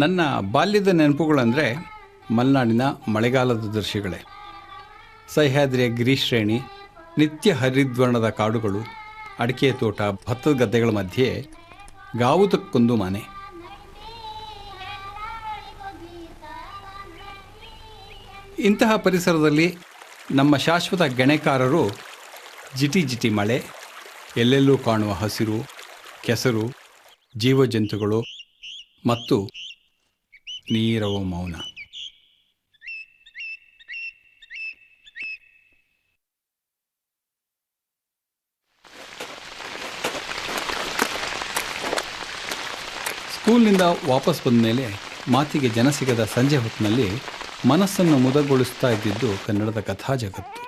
ನನ್ನ ಬಾಲ್ಯದ ನೆನಪುಗಳಂದರೆ ಮಲೆನಾಡಿನ ಮಳೆಗಾಲದ ದೃಶ್ಯಗಳೇ. ಸಹ್ಯಾದ್ರಿಯ ಗಿರಿಶ್ರೇಣಿ, ನಿತ್ಯ ಹರಿದ್ವರ್ಣದ ಕಾಡುಗಳು, ಅಡಿಕೆ ತೋಟ, ಭತ್ತದ ಗದ್ದೆಗಳ ಮಧ್ಯೆ ಗಾವುದಕ್ಕೊಂದು ಮನೆ. ಇಂತಹ ಪರಿಸರದಲ್ಲಿ ನಮ್ಮ ಶಾಶ್ವತ ಗೆಣೆಕಾರರು ಜಿಟಿ ಜಿಟಿ ಮಳೆ, ಎಲ್ಲೆಲ್ಲೂ ಕಾಣುವ ಹಸಿರು, ಕೆಸರು, ಜೀವಜಂತುಗಳು ಮತ್ತು ನೀರವ ಮೌನ. ಸ್ಕೂಲ್ನಿಂದ ವಾಪಸ್ ಬಂದ ಮೇಲೆ ಮಾತಿಗೆ ಜನ ಸಿಗದ ಸಂಜೆ ಹೊತ್ತಿನಲ್ಲಿ ಮನಸ್ಸನ್ನು ಮುದಗೊಳಿಸ್ತಾ ಇದ್ದಿದ್ದು ಕನ್ನಡದ ಕಥಾ ಜಗತ್ತು.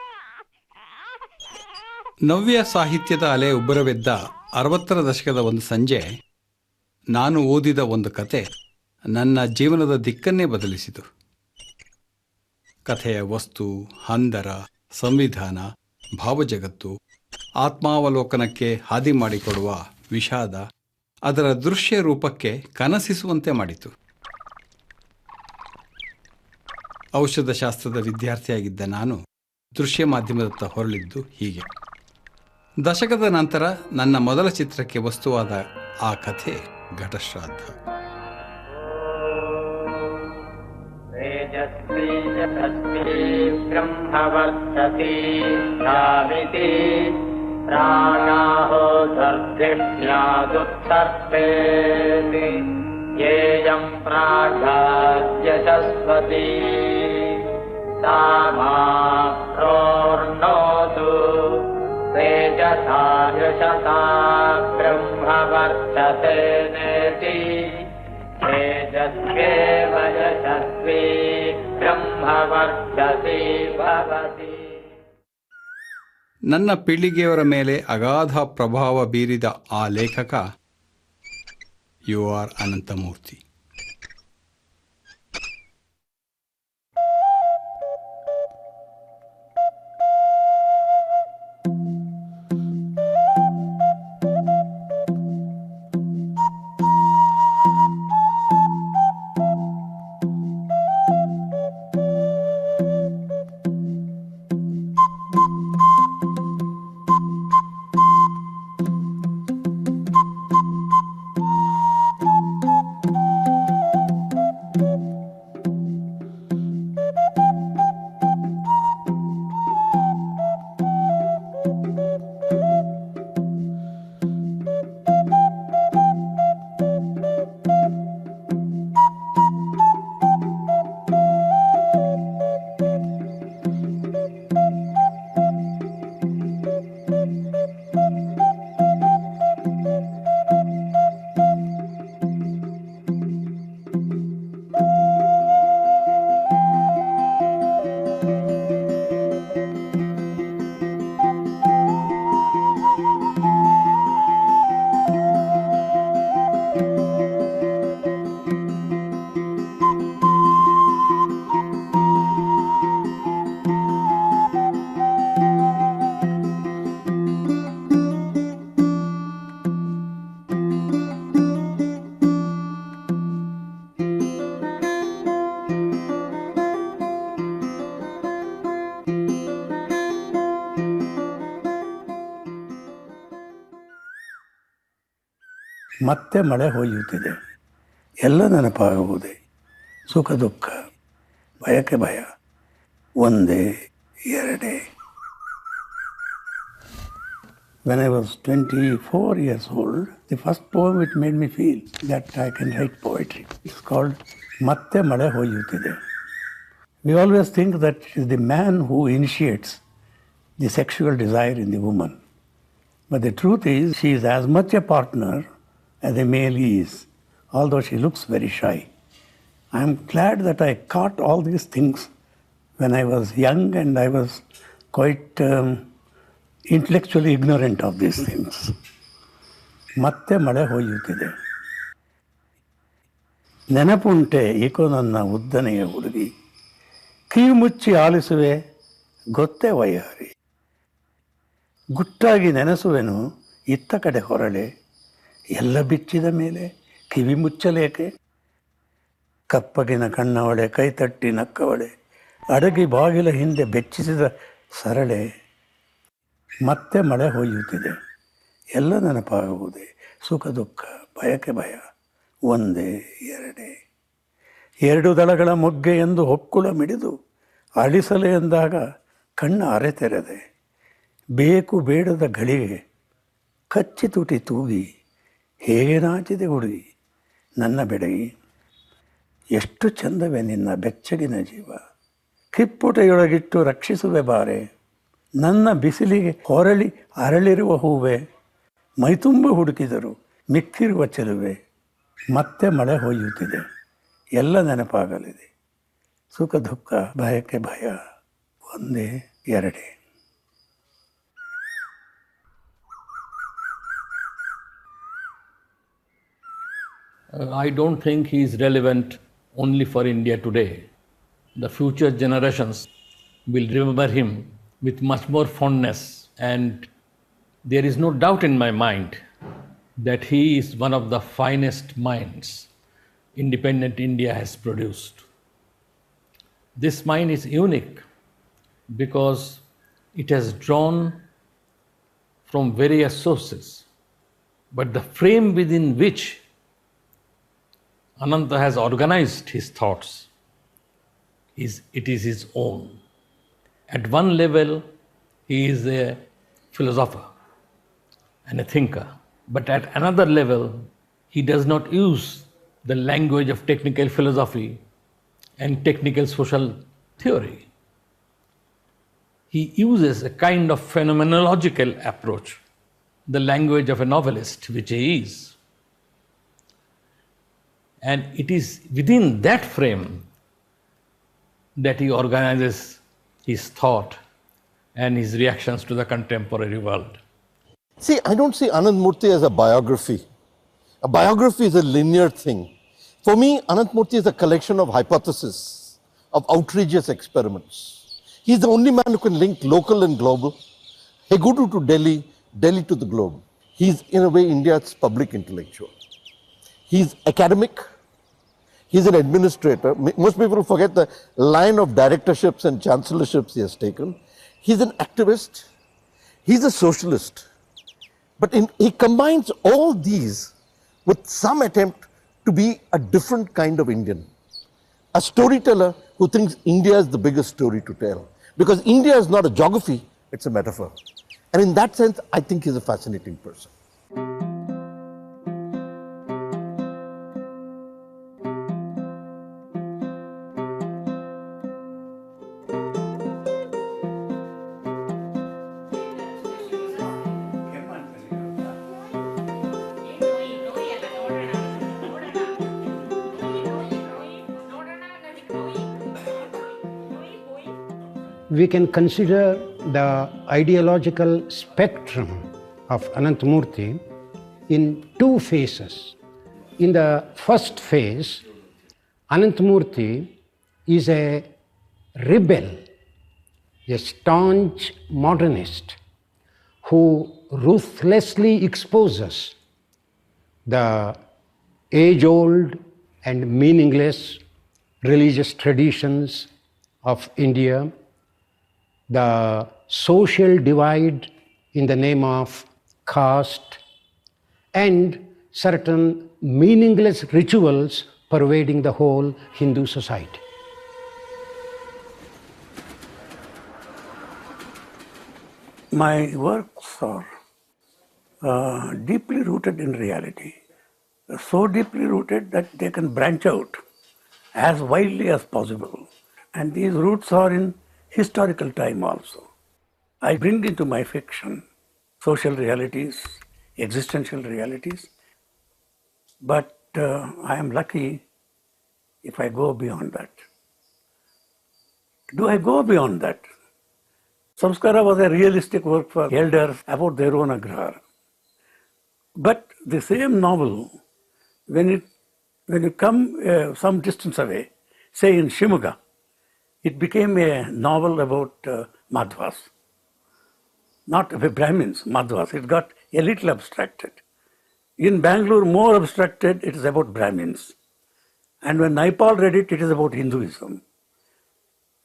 ನವ್ಯ ಸಾಹಿತ್ಯದ ಅಲೆ ಉಬ್ಬರವೆದ್ದ 60ರ ದಶಕದ ಒಂದು ಸಂಜೆ ನಾನು ಓದಿದ ಒಂದು ಕತೆ ನನ್ನ ಜೀವನದ ದಿಕ್ಕನ್ನೇ ಬದಲಿಸಿತು. ಕಥೆಯ ವಸ್ತು, ಹಂದರ, ಸಂವಿಧಾನ, ಭಾವಜಗತ್ತು, ಆತ್ಮಾವಲೋಕನಕ್ಕೆ ಹಾದಿ ಮಾಡಿಕೊಡುವ ವಿಷಾದ ಅದರ ದೃಶ್ಯ ರೂಪಕ್ಕೆ ಕನಸಿಸುವಂತೆ ಮಾಡಿತು. ಔಷಧಶಾಸ್ತ್ರದ ವಿದ್ಯಾರ್ಥಿಯಾಗಿದ್ದ ನಾನು ದೃಶ್ಯ ಮಾಧ್ಯಮದತ್ತ ಹೊರಳಿದ್ದು ಹೀಗೆ. ದಶಕದ ನಂತರ ನನ್ನ ಮೊದಲ ಚಿತ್ರಕ್ಕೆ ವಸ್ತುವಾದ ಆ ಕಥೆ ಘಟಶ್ರಾದ್ದ. ನನ್ನ ಪೀಳಿಗೆಯವರ ಮೇಲೆ ಅಗಾಧ ಪ್ರಭಾವ ಬೀರಿದ ಆ ಲೇಖಕ ಯು.ಆರ್. ಅನಂತಮೂರ್ತಿ. ಮತ್ತೆ ಮಳೆ ಹೊಯ್ಯುತ್ತಿದೆ. ಎಲ್ಲ ನೆನಪಾಗುವುದೇ, ಸುಖ ದುಃಖ, ಭಯಕ್ಕೆ ಭಯ, ಒಂದೇ ಎರಡೇ. When I was 24 years old, the first poem which made me feel that I can write poetry is called ಮತ್ತೆ ಮಳೆ ಹೊಯ್ಯುತ್ತಿದೆ. We always think that it is the man who initiates the sexual desire in the woman. But the truth is, she is as much a partner as a male is, although she looks very shy. I am glad that I caught all these things when I was young and I was quite intellectually ignorant of these things. ಮತ್ತೆ ಮಳೆ ಹೊಯ್ಯುತ್ತಿದೆ. ನೆನಪುಂಟೆ ಏಕೋ ನನ್ನ ಉದ್ದನೆಯ ಹುಡುಗಿ, ಕಿವಿ ಮುಚ್ಚಿ ಆಲಿಸುವೆ ಗೊತ್ತೇ ವಯ್ಯಾರಿ, ಗುಟ್ಟಾಗಿ ನೆನೆಸುವೆನು ಇತ್ತ ಕಡೆ ಹೊರಳೆ, ಎಲ್ಲ ಬಿಚ್ಚಿದ ಮೇಲೆ ಕಿವಿ ಮುಚ್ಚಲೇಕೆ, ಕಪ್ಪಗಿನ ಕಣ್ಣವಳೆ ಕೈತಟ್ಟಿ ನಕ್ಕವಳೆ, ಅಡಗಿ ಬಾಗಿಲ ಹಿಂದೆ ಬೆಚ್ಚಿಸಿದ ಸರಳೆ. ಮತ್ತೆ ಮಳೆ ಹೊಯ್ಯುತ್ತಿದೆ, ಎಲ್ಲ ನೆನಪಾಗುವುದೇ, ಸುಖ ದುಃಖ ಭಯಕ್ಕೆ ಭಯ, ಒಂದೇ ಎರಡೇ. ಎರಡು ದಳಗಳ ಮೊಗ್ಗೆ ಎಂದು ಹೊಕ್ಕುಳ ಮಿಡಿದು ಅಳಿಸಲೆ ಎಂದಾಗ ಕಣ್ಣ ಅರೆತೆರೆದೆ. ಬೇಕು ಬೇಡದ ಗಳಿಗೆ ಕಚ್ಚಿ ತುಟಿ ತೂಗಿ ಹೇಗೆ ನಾಚಿದೆ ಹುಡುಗಿ ನನ್ನ ಬೆಡಗಿ. ಎಷ್ಟು ಚಂದವೇ ನಿನ್ನ ಬೆಚ್ಚಗಿನ ಜೀವ, ಕಿಪ್ಪುಟೆಯೊಳಗಿಟ್ಟು ರಕ್ಷಿಸುವೆ ಬಾರೆ. ನನ್ನ ಬಿಸಿಲಿಗೆ ಹೊರಳಿ ಅರಳಿರುವ ಹೂವೆ, ಮೈತುಂಬ ಹುಡುಕಿದರು ಮಿಕ್ಕಿರುವ ಚೆಲುವೆ. ಮತ್ತೆ ಮಳೆ ಹೊಯ್ಯುತ್ತಿದೆ, ಎಲ್ಲ ನೆನಪಾಗಲಿದೆ, ಸುಖ ದುಃಖ ಭಯಕ್ಕೆ ಭಯ, ಒಂದೇ ಎರಡೇ. I don't think he is relevant only for India today. The future generations will remember him with much more fondness, and there is no doubt in my mind that he is one of the finest minds independent India has produced. This mind is unique because it has drawn from various sources, but the frame within which Ananta has organized his thoughts it is his own. At one level, he is a philosopher and a thinker, but at another level, he does not use the language of technical philosophy and technical social theory. He uses a kind of phenomenological approach, the language of a novelist, which he is. And it is within that frame that he organizes his thought and his reactions to the contemporary world. See, I don't see Ananthamurthy as a biography. A biography is a linear thing. For me, Ananthamurthy is a collection of hypotheses, of outrageous experiments. He's the only man who can link local and global, Hegudu to Delhi, Delhi to the globe. He's, in a way, India's public intellectual. He's academic. He's an administrator. Most people forget the line of directorships and chancellorships he has taken. He's an activist. He's a socialist. But he combines all these with some attempt to be a different kind of Indian. A storyteller who thinks India is the biggest story to tell. Because India is not a geography, it's a metaphor. And in that sense, I think he's a fascinating person. We can consider the ideological spectrum of Ananthamurthy in two phases. In the first phase, Ananthamurthy is a rebel, a staunch modernist who ruthlessly exposes the age-old and meaningless religious traditions of India, the social divide in the name of caste, and certain meaningless rituals pervading the whole Hindu society. My works are deeply rooted in reality, so deeply rooted that they can branch out as widely as possible. And these roots are in historical time also. I bring into my fiction social realities, existential realities, but I am lucky if I go beyond that. Do I go beyond that? Samskara was a realistic work for elders about their own agrahar. But the same novel, when you come some distance away, say in Shimoga, it became a novel about Madhvas. Not Brahmins, Madhvas. It got a little abstracted. In Bangalore, more abstracted, it is about Brahmins. And when Naipaul read it, it is about Hinduism.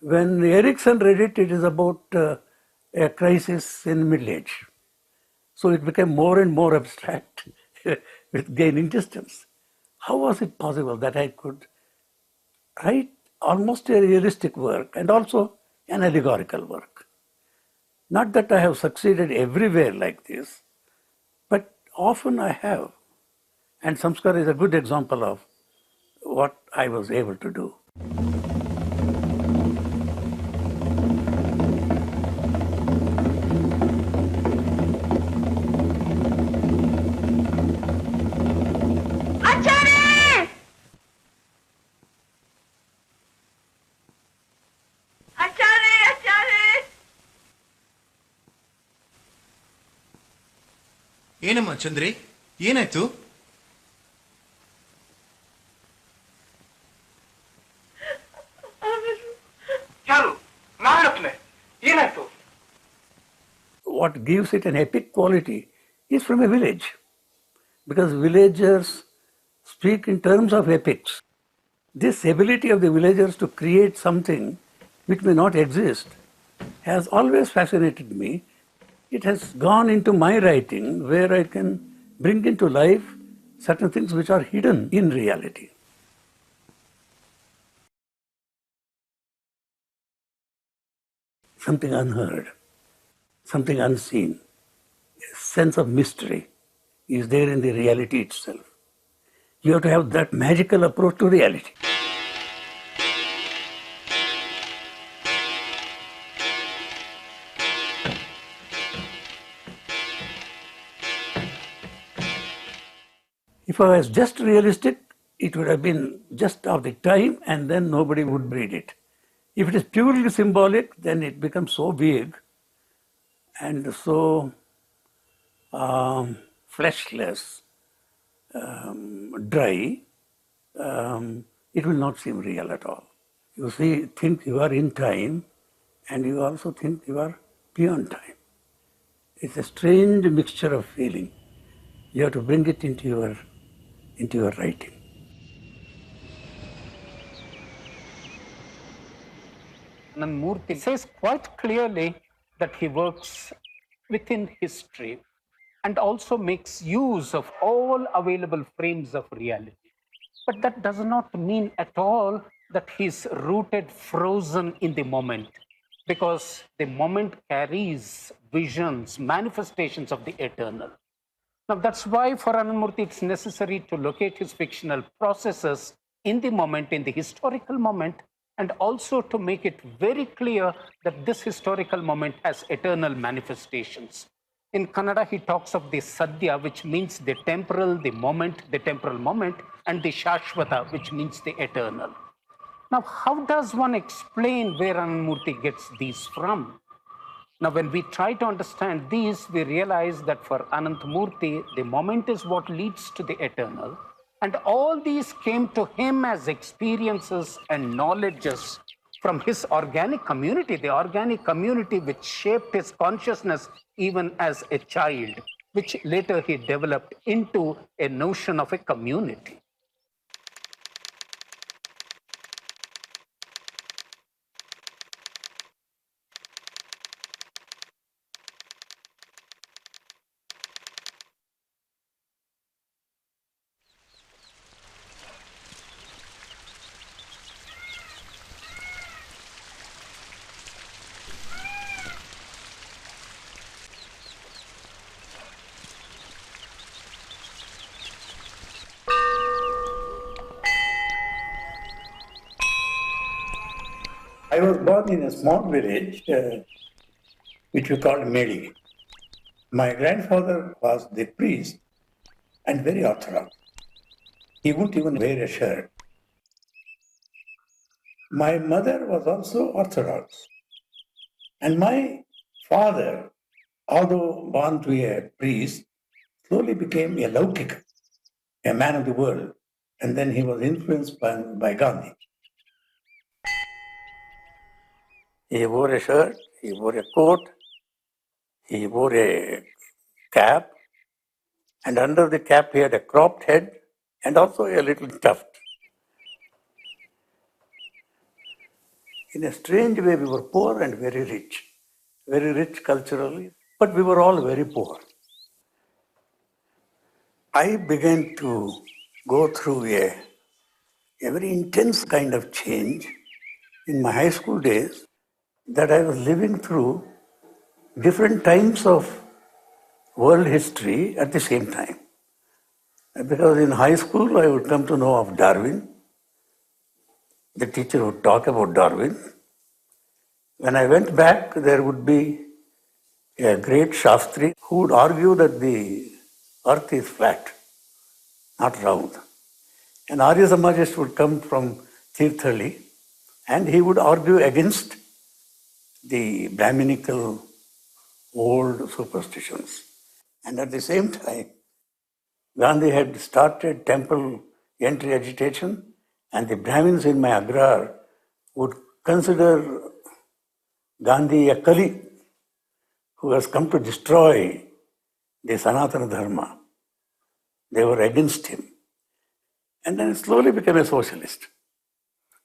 When Erickson read it, it is about a crisis in middle age. So it became more and more abstract with gaining distance. How was it possible that I could write almost a realistic work and also an allegorical work? Not that I have succeeded everywhere like this, but often I have. And Samskar is a good example of what I was able to do. ಏನಮ್ಮ ಚಂದ್ರಿ, ಏನಾಯ್ತು? What gives it an epic quality is from a village, because villagers speak in terms of epics. This ability of the villagers to create something which may not exist has always fascinated me. It has gone into my writing, where I can bring into life certain things which are hidden in reality. Something unheard, something unseen, a sense of mystery is there in the reality itself. You have to have that magical approach to reality. If I was just realistic, it would have been just of the time and then nobody would read it. If it is purely symbolic, then it becomes so big and so fleshless, dry, it will not seem real at all. You see, think you are in time and you also think you are beyond time. It's a strange mixture of feeling. You have to bring it into your writing. Ananthamurthy says quite clearly that he works within history and also makes use of all available frames of reality. But that does not mean at all that he's rooted, frozen in the moment, because the moment carries visions, manifestations of the eternal. Now, that's why for Ananthamurthy it's necessary to locate his fictional processes in the moment, in the historical moment, and also to make it very clear that this historical moment has eternal manifestations. In Kannada, he talks of the Sadhya, which means the temporal moment, and the Shashvata, which means the eternal. Now, how does one explain where Ananthamurthy gets these from? Now, when we try to understand these, we realize that for Ananthamurthy, the moment is what leads to the eternal. And all these came to him as experiences and knowledges from his organic community, the organic community which shaped his consciousness even as a child, which later he developed into a notion of a community. I was born in a small village which we called Meli. My grandfather was the priest and very orthodox. He wouldn't even wear a shirt. My mother was also orthodox. And my father, although born to a priest, slowly became a laukika, a man of the world. And then he was influenced by Gandhi. He wore a shirt, he wore a coat, he wore a cap, and under the cap he had a cropped head and also a little tuft. In a strange way, we were poor and very rich culturally, but we were all very poor. I began to go through a very intense kind of change in my high school days, that I was living through different times of world history at the same time. Because in high school, I would come to know of Darwin. The teacher would talk about Darwin. When I went back, there would be a great Shastri who would argue that the earth is flat, not round. An Arya Samajist would come from Tirthali and he would argue against the Brahminical old superstitions. And at the same time, Gandhi had started temple entry agitation, and the Brahmins in my Agrar would consider Gandhi a Kali who has come to destroy the Sanatana Dharma. They were against him. And then slowly became a socialist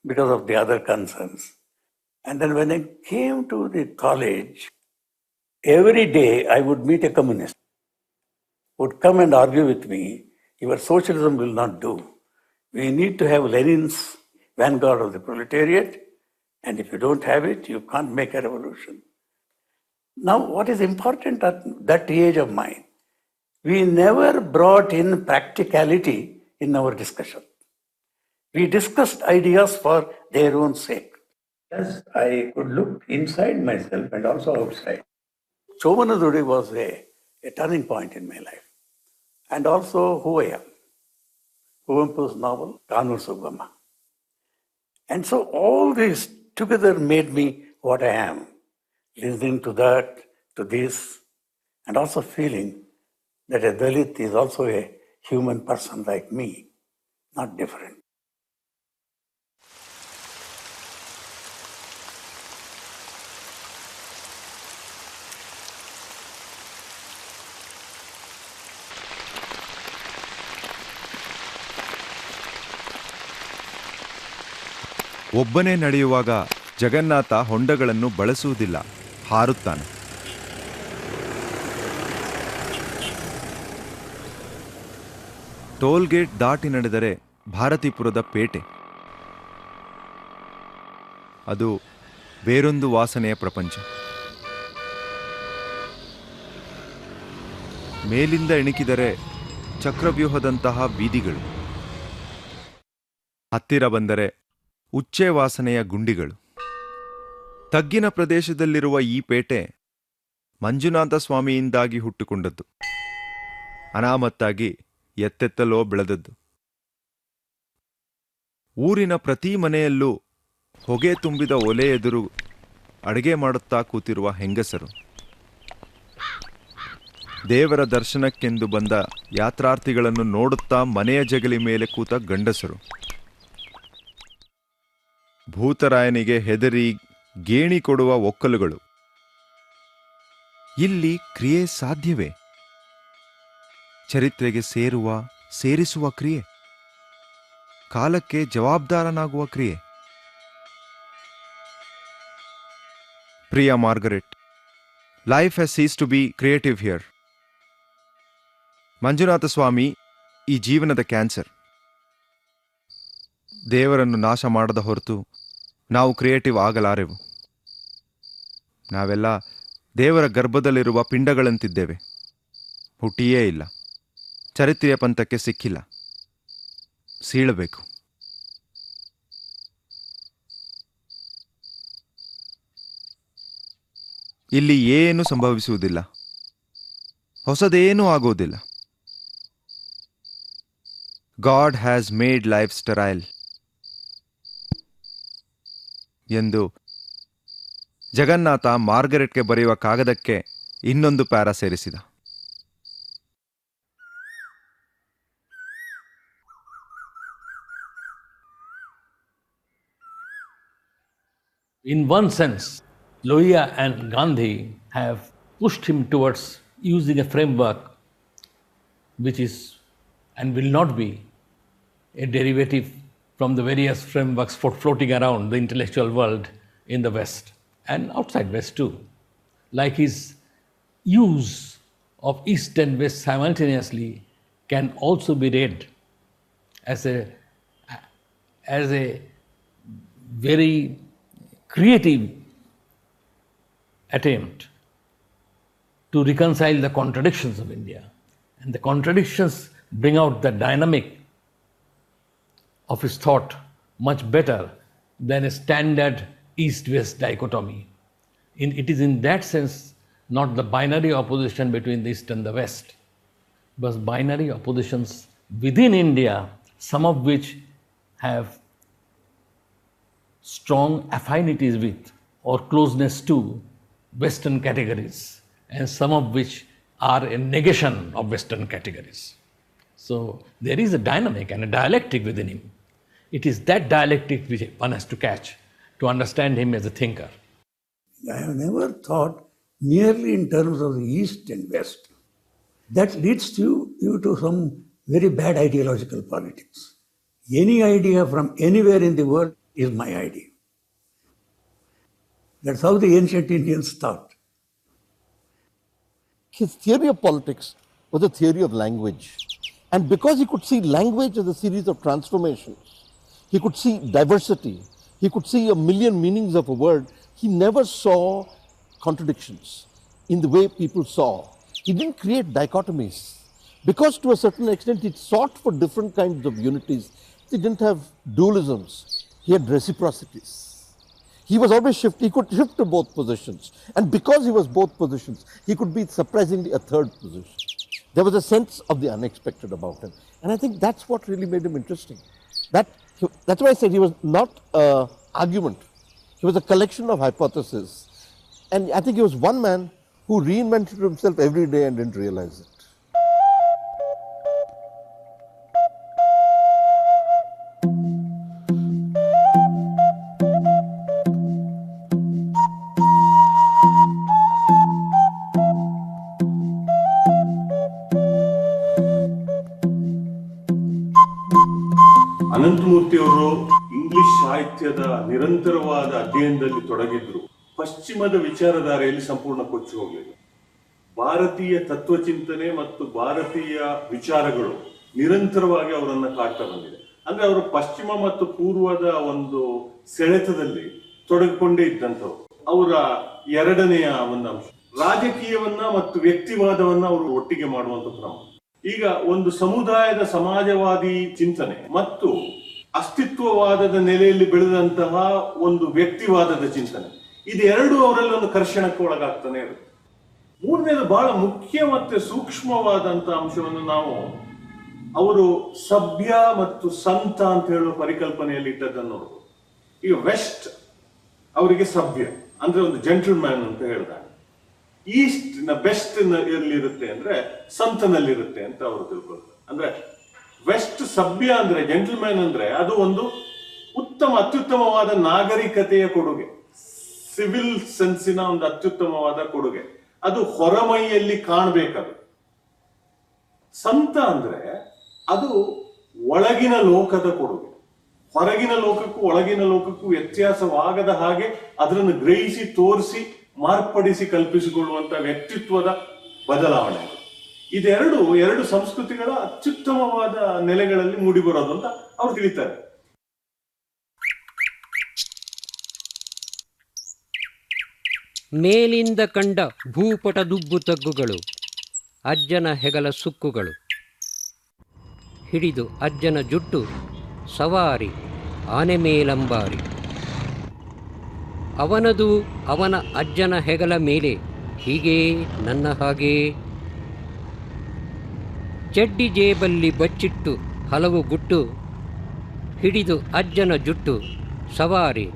because of the other concerns. And then when I came to the college, every day I would meet a communist, would come and argue with me, your socialism will not do. We need to have Lenin's vanguard of the proletariat, and if you don't have it, you can't make a revolution. Now, what is important at that age of mine, we never brought in practicality in our discussion. We discussed ideas for their own sake. Yes, I could look inside myself and also outside. Chobanadudi was a turning point in my life. And also who I am. Kuvempu's novel, Kanur Subbamma. And so all this together made me what I am. Listening to that, to this, and also feeling that a Dalit is also a human person like me, not different. ಒಬ್ಬನೇ ನಡೆಯುವಾಗ ಜಗನ್ನಾಥ ಹೊಂಡಗಳನ್ನು ಬಳಸುವುದಿಲ್ಲ, ಹಾರುತ್ತಾನೆ. Toll gate ದಾಟಿ ನಡೆದರೆ ಭಾರತೀಪುರದ ಪೇಟೆ. ಅದು ಬೇರೊಂದು ವಾಸನೆಯ ಪ್ರಪಂಚ. ಮೇಲಿಂದ ಎಣಿಕಿದರೆ ಚಕ್ರವ್ಯೂಹದಂತಹ ಬೀದಿಗಳು. ಹತ್ತಿರ ಬಂದರೆ ಉಚ್ಚೆ ವಾಸನೆಯ ಗುಂಡಿಗಳು. ತಗ್ಗಿನ ಪ್ರದೇಶದಲ್ಲಿರುವ ಈ ಪೇಟೆ ಮಂಜುನಾಥ ಸ್ವಾಮಿಯಿಂದಾಗಿ ಹುಟ್ಟುಕೊಂಡದ್ದು. ಅನಾಮತ್ತಾಗಿ ಎತ್ತೆತ್ತಲೋ ಬೆಳೆದದ್ದು. ಊರಿನ ಪ್ರತಿ ಮನೆಯಲ್ಲೂ ಹೊಗೆ ತುಂಬಿದ ಒಲೆ ಎದುರು ಅಡುಗೆ ಮಾಡುತ್ತಾ ಕೂತಿರುವ ಹೆಂಗಸರು. ದೇವರ ದರ್ಶನಕ್ಕೆಂದು ಬಂದ ಯಾತ್ರಾರ್ಥಿಗಳನ್ನು ನೋಡುತ್ತಾ ಮನೆಯ ಜಗಲಿ ಮೇಲೆ ಕೂತ ಗಂಡಸರು. ಭೂತರಾಯನಿಗೆ ಹೆದರಿ ಗೇಣಿ ಕೊಡುವ ಒಕ್ಕಲುಗಳು. ಇಲ್ಲಿ ಕ್ರಿಯೆ ಸಾಧ್ಯವೇ? ಚರಿತ್ರೆಗೆ ಸೇರಿಸುವ ಕ್ರಿಯೆ, ಕಾಲಕ್ಕೆ ಜವಾಬ್ದಾರನಾಗುವ ಕ್ರಿಯೆ. ಪ್ರಿಯ Margaret, life has ceased to be creative here. Manjunatha Swamy ಈ ಜೀವನದ ಕ್ಯಾನ್ಸರ್. ದೇವರನ್ನು ನಾಶ ಮಾಡದ ಹೊರತು ನಾವು ಕ್ರಿಯೇಟಿವ್ ಆಗಲಾರೆವು. ನಾವೆಲ್ಲ ದೇವರ ಗರ್ಭದಲ್ಲಿರುವ ಪಿಂಡಗಳಂತಿದ್ದೇವೆ. ಹುಟ್ಟಿಯೇ ಇಲ್ಲ. ಚರಿತ್ರೆಯ ಪಂಥಕ್ಕೆ ಸಿಕ್ಕಿಲ್ಲ. ಸೀಳಬೇಕು. ಇಲ್ಲಿ ಏನು ಸಂಭವಿಸುವುದಿಲ್ಲ. ಹೊಸದೇನೂ ಆಗುವುದಿಲ್ಲ. God has made life sterile ಎಂದು ಜಗನ್ನಾಥ ಮಾರ್ಗರೆಟ್ಗೆ ಬರೆಯುವ ಕಾಗದಕ್ಕೆ ಇನ್ನೊಂದು ಪ್ಯಾರಾ ಸೇರಿಸಿದ. In one sense, Lohia and Gandhi have pushed him towards using a framework which is and will not be a derivative from the various frameworks floating around the intellectual world in the West and outside West too. Like his use of East and West simultaneously can also be read as a very creative attempt to reconcile the contradictions of India. And the contradictions bring out the dynamic of his thought much better than a standard East-West dichotomy. It is in that sense not the binary opposition between the East and the West, but binary oppositions within India, some of which have strong affinities with or closeness to Western categories, and some of which are a negation of Western categories. So there is a dynamic and a dialectic within him. It is that dialectic which one has to catch to understand him as a thinker. I have never thought merely in terms of the East and West. That leads you to some very bad ideological politics. Any idea from anywhere in the world is my idea. That's how the ancient Indians thought. His theory of politics was a theory of language. And because he could see language as a series of transformations, he could see diversity, he could see a million meanings of a word, he never saw contradictions in the way people saw. He didn't create dichotomies. Because to a certain extent he sought for different kinds of unities. He didn't have dualisms, he had reciprocities. He was always he could shift to both positions. And because he was both positions, he could be surprisingly a third position. There was a sense of the unexpected about him. And I think that's what really made him interesting. That's why I said he was not an argument. He was a collection of hypotheses. And I think he was one man who reinvented himself every day and didn't realize it. ಅನಂತಮೂರ್ತಿಯವರು English ಸಾಹಿತ್ಯದ ನಿರಂತರವಾದ ಅಧ್ಯಯನದಲ್ಲಿ ತೊಡಗಿದ್ರು. ಪಶ್ಚಿಮದ ವಿಚಾರಧಾರೆಯಲ್ಲಿ ಸಂಪೂರ್ಣ ಕೊಚ್ಚಿ ಹೋಗಲಿಲ್ಲ. ಭಾರತೀಯ ತತ್ವಚಿಂತನೆ ಮತ್ತು ಭಾರತೀಯ ವಿಚಾರಗಳು ನಿರಂತರವಾಗಿ ಅವರನ್ನ ಕಾಡ್ತಾ ಬಂದಿದೆ. ಅಂದ್ರೆ ಅವರು ಪಶ್ಚಿಮ ಮತ್ತು ಪೂರ್ವದ ಒಂದು ಸೆಳೆತದಲ್ಲಿ ತೊಡಗಿಕೊಂಡೇ ಇದ್ದಂಥವ್ರು. ಅವರ ಎರಡನೆಯ ಒಂದು ಅಂಶ ರಾಜಕೀಯವನ್ನ ಮತ್ತು ವ್ಯಕ್ತಿವಾದವನ್ನ ಅವರು ಒಟ್ಟಿಗೆ ಮಾಡುವಂತ ಕ್ರಮ. ಈಗ ಒಂದು ಸಮುದಾಯದ ಸಮಾಜವಾದಿ ಚಿಂತನೆ ಮತ್ತು ಅಸ್ತಿತ್ವವಾದದ ನೆಲೆಯಲ್ಲಿ ಬೆಳೆದಂತಹ ಒಂದು ವ್ಯಕ್ತಿವಾದದ ಚಿಂತನೆ, ಇದೆರಡು ಅವರಲ್ಲಿ ಒಂದು ಕರ್ಷಣಕ್ಕೆ ಒಳಗಾಗ್ತಾನೆ ಇರುತ್ತೆ. ಮೂರನೇದು ಬಹಳ ಮುಖ್ಯ ಮತ್ತೆ ಸೂಕ್ಷ್ಮವಾದಂತ ಅಂಶವನ್ನು ನಾವು ಅವರು ಸಭ್ಯ ಮತ್ತು ಸಂತ ಅಂತ ಹೇಳುವ ಪರಿಕಲ್ಪನೆಯಲ್ಲಿ ಇಟ್ಟದ್ದನ್ನು ನೋಡ್ಬೋದು. ಈಗ ವೆಸ್ಟ್ ಅವರಿಗೆ ಸಭ್ಯ ಅಂದ್ರೆ ಒಂದು ಜೆಂಟಲ್ಮ್ಯಾನ್ ಅಂತ ಹೇಳಿದಾಗ, ಈಸ್ಟ್ ನ ಬೆಸ್ಟ್ ಎಲ್ಲಿರುತ್ತೆ ಅಂದ್ರೆ ಸಂತನಲ್ಲಿರುತ್ತೆ ಅಂತ ಅವರು ತಿಳ್ಕೊಳ್ತಾರೆ. ಅಂದ್ರೆ ವೆಸ್ಟ್ ಸಭ್ಯ ಅಂದ್ರೆ ಜೆಂಟಲ್ಮ್ಯಾನ್ ಅಂದ್ರೆ ಅದು ಒಂದು ಅತ್ಯುತ್ತಮವಾದ ನಾಗರಿಕತೆಯ ಕೊಡುಗೆ, ಸಿವಿಲ್ ಸೆನ್ಸಿನ ಒಂದು ಅತ್ಯುತ್ತಮವಾದ ಕೊಡುಗೆ, ಅದು ಹೊರಮೈಯಲ್ಲಿ ಕಾಣಬೇಕದು. ಸಂತ ಅಂದ್ರೆ ಅದು ಒಳಗಿನ ಲೋಕದ ಕೊಡುಗೆ, ಹೊರಗಿನ ಲೋಕಕ್ಕೂ ಒಳಗಿನ ಲೋಕಕ್ಕೂ ವ್ಯತ್ಯಾಸವಾಗದ ಹಾಗೆ ಅದನ್ನು ಗ್ರಹಿಸಿ ತೋರಿಸಿ ಮಾರ್ಪಡಿಸಿ ಕಲ್ಪಿಸಿಕೊಳ್ಳುವಂತ ವ್ಯಕ್ತಿತ್ವದ ಬದಲಾವಣೆ. ಎರಡು ಸಂಸ್ಕೃತಿಗಳ ಅತ್ಯುತ್ತಮವಾದ ನೆಲೆಗಳಲ್ಲಿ ಮೂಡಿಬರೋದು ಅಂತ ಅವ್ರು ತಿಳಿತಾರೆ. ಮೇಲಿಂದ ಕಂಡ ಭೂಪಟ ದುಬ್ಬು ತಗ್ಗುಗಳು, ಅಜ್ಜನ ಹೆಗಲ ಸುಕ್ಕುಗಳು, ಹಿಡಿದು ಅಜ್ಜನ ಜುಟ್ಟು ಸವಾರಿ ಆನೆ ಮೇಲಂಬಾರಿ. ಅವನದು ಅವನ ಅಜ್ಜನ ಹೆಗಲ ಮೇಲೆ ಹೀಗೇ ನನ್ನ ಹಾಗೇ, ಚಡ್ಡಿ ಜೇಬಲ್ಲಿ ಬಚ್ಚಿಟ್ಟು ಹಲವು ಗುಟ್ಟು, ಹಿಡಿದು ಅಜ್ಜನ ಜುಟ್ಟು ಸವಾರಿ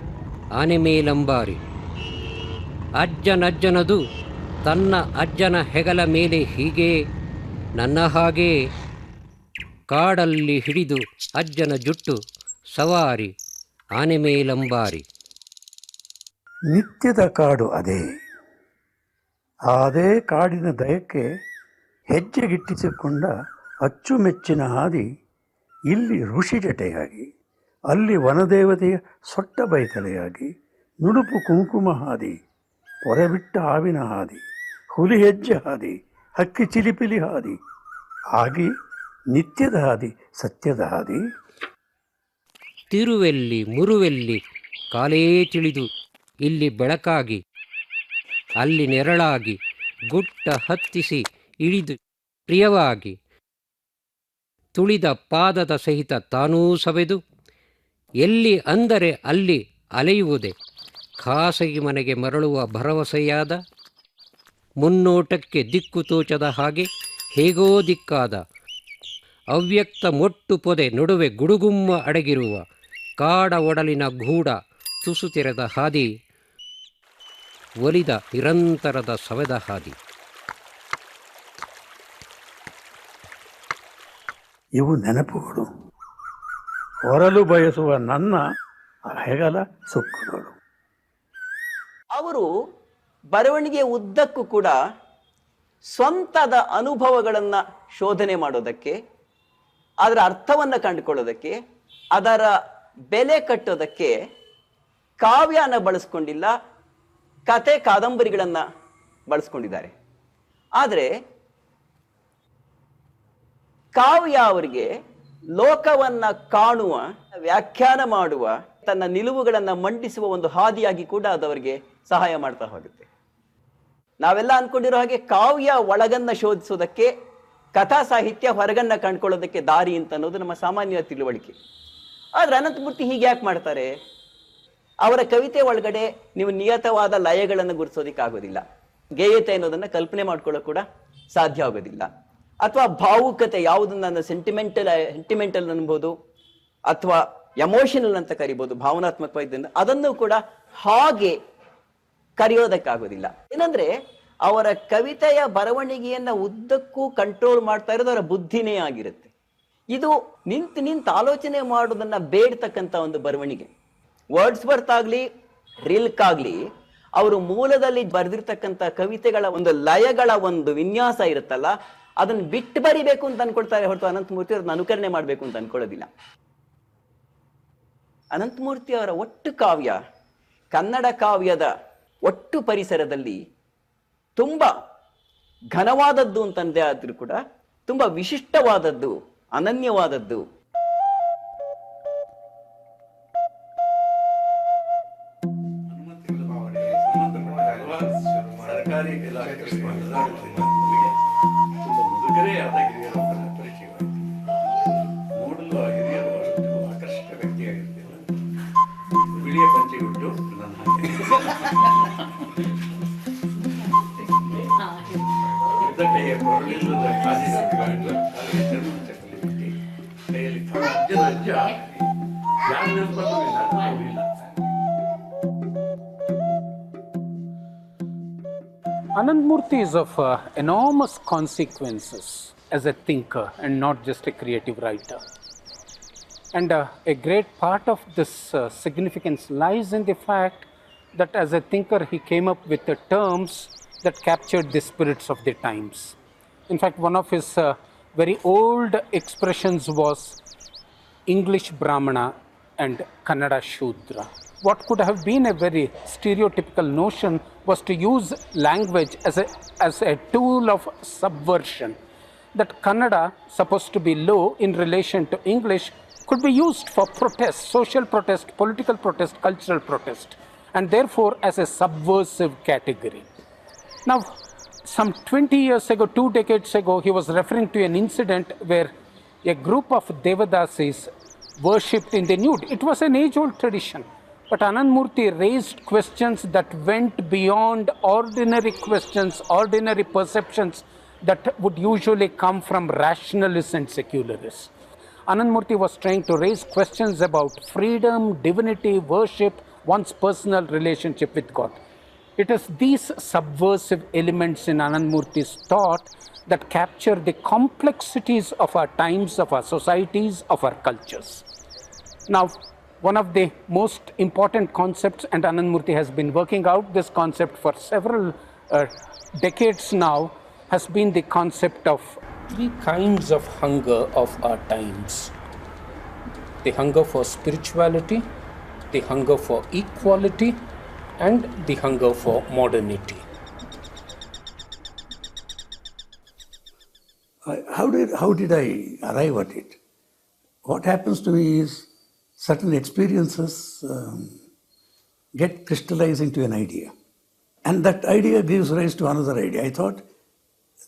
ಆನೆ ಮೇಲಂಬಾರಿ. ಅಜ್ಜನಜ್ಜನದು ತನ್ನ ಅಜ್ಜನ ಹೆಗಲ ಮೇಲೆ ಹೀಗೆ ನನ್ನ ಹಾಗೆ, ಕಾಡಲ್ಲಿ ಹಿಡಿದು ಅಜ್ಜನ ಜುಟ್ಟು ಸವಾರಿ ಆನೆ ಮೇಲಂಬಾರಿ. ನಿತ್ಯದ ಕಾಡು ಅದೇ ಕಾಡಿನ ದಯಕ್ಕೆ ಹೆಜ್ಜೆಗಿಟ್ಟಿಸಿಕೊಂಡ ಅಚ್ಚುಮೆಚ್ಚಿನ ಹಾದಿ. ಇಲ್ಲಿ ಋಷಿ ಜಟೆಯಾಗಿ, ಅಲ್ಲಿ ವನದೇವತೆಯ ಸೊಟ್ಟ ಬೈತಲೆಯಾಗಿ, ನುಡುಪು ಕುಂಕುಮ ಹಾದಿ, ಪೊರೆಬಿಟ್ಟ ಹಾವಿನ ಹಾದಿ, ಹುಲಿ ಹೆಜ್ಜೆ ಹಾದಿ, ಹಕ್ಕಿ ಚಿಲಿಪಿಲಿ ಹಾದಿ, ಆಗಿ ನಿತ್ಯದ ಹಾದಿ, ಸತ್ಯದ ಹಾದಿ. ತಿರುವೆಲ್ಲಿ ಮುರುವೆಲ್ಲಿ ಕಾಲೇ ತಿಳಿದು ಇಲ್ಲಿ ಬೆಳಕಾಗಿ, ಅಲ್ಲಿ ನೆರಳಾಗಿ, ಗುಟ್ಟ ಹತ್ತಿಸಿ ಇಳಿದು ಪ್ರಿಯವಾಗಿ, ತುಳಿದ ಪಾದದ ಸಹಿತ ತಾನೂ ಸವೆದು, ಎಲ್ಲಿ ಅಂದರೆ ಅಲ್ಲಿ ಅಲೆಯುವುದೇ ಖಾಸಗಿ ಮನೆಗೆ ಮರಳುವ ಭರವಸೆಯಾದ, ಮುನ್ನೋಟಕ್ಕೆ ದಿಕ್ಕು ತೋಚದ ಹಾಗೆ ಹೇಗೋ ದಿಕ್ಕಾದ, ಅವ್ಯಕ್ತ ಮೊಟ್ಟು ಪೊದೆ ನಡುವೆ ಗುಡುಗುಮ್ಮ ಅಡಗಿರುವ ಕಾಡ ಒಡಲಿನ ಗೂಢ ತುಸು ತೆರೆದ ಹಾದಿ, ಒಲಿದ ನಿರಂತರದ ಸವೆದ ಹಾದಿ. ಇವು ನೆನಪುಗಳು, ಹೊರಲು ಬಯಸುವ ನನ್ನ ಹೆಗಲ ಸುಕ್ಕುಗಳು. ಅವರು ಬರವಣಿಗೆ ಉದ್ದಕ್ಕೂ ಕೂಡ ಸ್ವಂತದ ಅನುಭವಗಳನ್ನು ಶೋಧನೆ ಮಾಡೋದಕ್ಕೆ, ಅದರ ಅರ್ಥವನ್ನು ಕಂಡುಕೊಳ್ಳೋದಕ್ಕೆ, ಅದರ ಬೆಲೆ ಕಟ್ಟೋದಕ್ಕೆ ಕಾವ್ಯನ ಬಳಸ್ಕೊಂಡಿಲ್ಲ, ಕತೆ ಕಾದಂಬರಿಗಳನ್ನು ಬಳಸ್ಕೊಂಡಿದ್ದಾರೆ. ಆದರೆ ಕಾವ್ಯ ಅವರಿಗೆ ಲೋಕವನ್ನ ಕಾಣುವ, ವ್ಯಾಖ್ಯಾನ ಮಾಡುವ, ತನ್ನ ನಿಲುವುಗಳನ್ನು ಮಂಡಿಸುವ ಒಂದು ಹಾದಿಯಾಗಿ ಕೂಡ ಅದವರಿಗೆ ಸಹಾಯ ಮಾಡ್ತಾ ಹೋಗುತ್ತೆ. ನಾವೆಲ್ಲ ಅನ್ಕೊಂಡಿರೋ ಹಾಗೆ ಕಾವ್ಯ ಒಳಗನ್ನ ಶೋಧಿಸೋದಕ್ಕೆ, ಕಥಾ ಸಾಹಿತ್ಯ ಹೊರಗನ್ನ ಕಂಡ್ಕೊಳ್ಳೋದಕ್ಕೆ ದಾರಿ ಅಂತ ಅನ್ನೋದು ನಮ್ಮ ಸಾಮಾನ್ಯ ತಿಳುವಳಿಕೆ. ಆದ್ರೆ ಅನಂತಮೂರ್ತಿ ಹೀಗೆ ಯಾಕೆ ಮಾಡ್ತಾರೆ? ಅವರ ಕವಿತೆ ಒಳಗಡೆ ನೀವು ನಿಯತವಾದ ಲಯಗಳನ್ನು ಗುರುತಿಸೋದಿಕ್ಕಾಗೋದಿಲ್ಲ, ಗೇಯತೆ ಅನ್ನೋದನ್ನ ಕಲ್ಪನೆ ಮಾಡ್ಕೊಳ್ಳೋ ಕೂಡ ಸಾಧ್ಯ ಆಗೋದಿಲ್ಲ. ಅಥವಾ ಭಾವುಕತೆ, ಯಾವುದನ್ನ ಸೆಂಟಿಮೆಂಟಲ್ ಅನ್ಬೋದು ಅಥವಾ ಎಮೋಷನಲ್ ಅಂತ ಕರಿಬಹುದು, ಭಾವನಾತ್ಮಕವಾದ, ಅದನ್ನು ಕೂಡ ಹಾಗೆ ಕರೆಯೋದಕ್ಕಾಗೋದಿಲ್ಲ. ಏನಂದ್ರೆ ಅವರ ಕವಿತೆಯ ಬರವಣಿಗೆಯನ್ನ ಉದ್ದಕ್ಕೂ ಕಂಟ್ರೋಲ್ ಮಾಡ್ತಾ ಇರೋದು ಅವರ ಬುದ್ಧಿನೇ ಆಗಿರುತ್ತೆ. ಇದು ನಿಂತು ಆಲೋಚನೆ ಮಾಡೋದನ್ನ ಬೇಡ್ತಕ್ಕಂಥ ಒಂದು ಬರವಣಿಗೆ. ವರ್ಡ್ಸ್ ಬರ್ತ್ ಆಗ್ಲಿ, ರಿಲ್ಕ್ ಆಗ್ಲಿ, ಅವರು ಮೂಲದಲ್ಲಿ ಬರೆದಿರ್ತಕ್ಕಂಥ ಕವಿತೆಗಳ ಒಂದು ಲಯಗಳ ಒಂದು ವಿನ್ಯಾಸ ಇರುತ್ತಲ್ಲ, ಅದನ್ನ ಬಿಟ್ಟು ಬರಿಬೇಕು ಅಂತ ಅನ್ಕೊಳ್ತಾರೆ ಹೊರತು ಅನಂತಮೂರ್ತಿ ಅವ್ರನ್ನ ಅನುಕರಣೆ ಮಾಡಬೇಕು ಅಂತ ಅನ್ಕೊಳ್ಳೋದಿಲ್ಲ. ಅನಂತಮೂರ್ತಿ ಅವರ ಒಟ್ಟು ಕಾವ್ಯ, ಕನ್ನಡ ಕಾವ್ಯದ ಒಟ್ಟು ಪರಿಸರದಲ್ಲಿ ತುಂಬಾ ಘನವಾದದ್ದು ಅಂತಂದೇ ಆದ್ರೂ ಕೂಡ ತುಂಬಾ ವಿಶಿಷ್ಟವಾದದ್ದು, ಅನನ್ಯವಾದದ್ದು. Ananthamurthy is of enormous consequences as a thinker and not just a creative writer. And a great part of this significance lies in the fact that as a thinker he came up with the terms that captured the spirits of the times. In fact, one of his very old expressions was English Brahmana and Kannada Shudra. What could have been a very stereotypical notion was to use language as a tool of subversion. That Kannada, supposed to be low in relation to English, could be used for protest, social protest, political protest, cultural protest, and therefore as a subversive category. Now, some 20 years ago, 2 decades ago, he was referring to an incident where a group of Devadasis worshipped in the nude. It was an age-old tradition. But Ananthamurthy raised questions that went beyond ordinary questions, ordinary perceptions that would usually come from rationalists and secularists. Ananthamurthy was trying to raise questions about freedom, divinity, worship, one's personal relationship with God. It is these subversive elements in Ananthamurthy's thought that capture the complexities of our times, of our societies, of our cultures. Now, one of the most important concepts, and Ananthamurthy has been working out this concept for several decades now, has been the concept of 3 kinds of hunger of our times. The hunger for spirituality, the hunger for equality, and the hunger for modernity. How did I arrive at it? What happens to me is certain experiences get crystallized into an idea. And that idea gives rise to another idea. I thought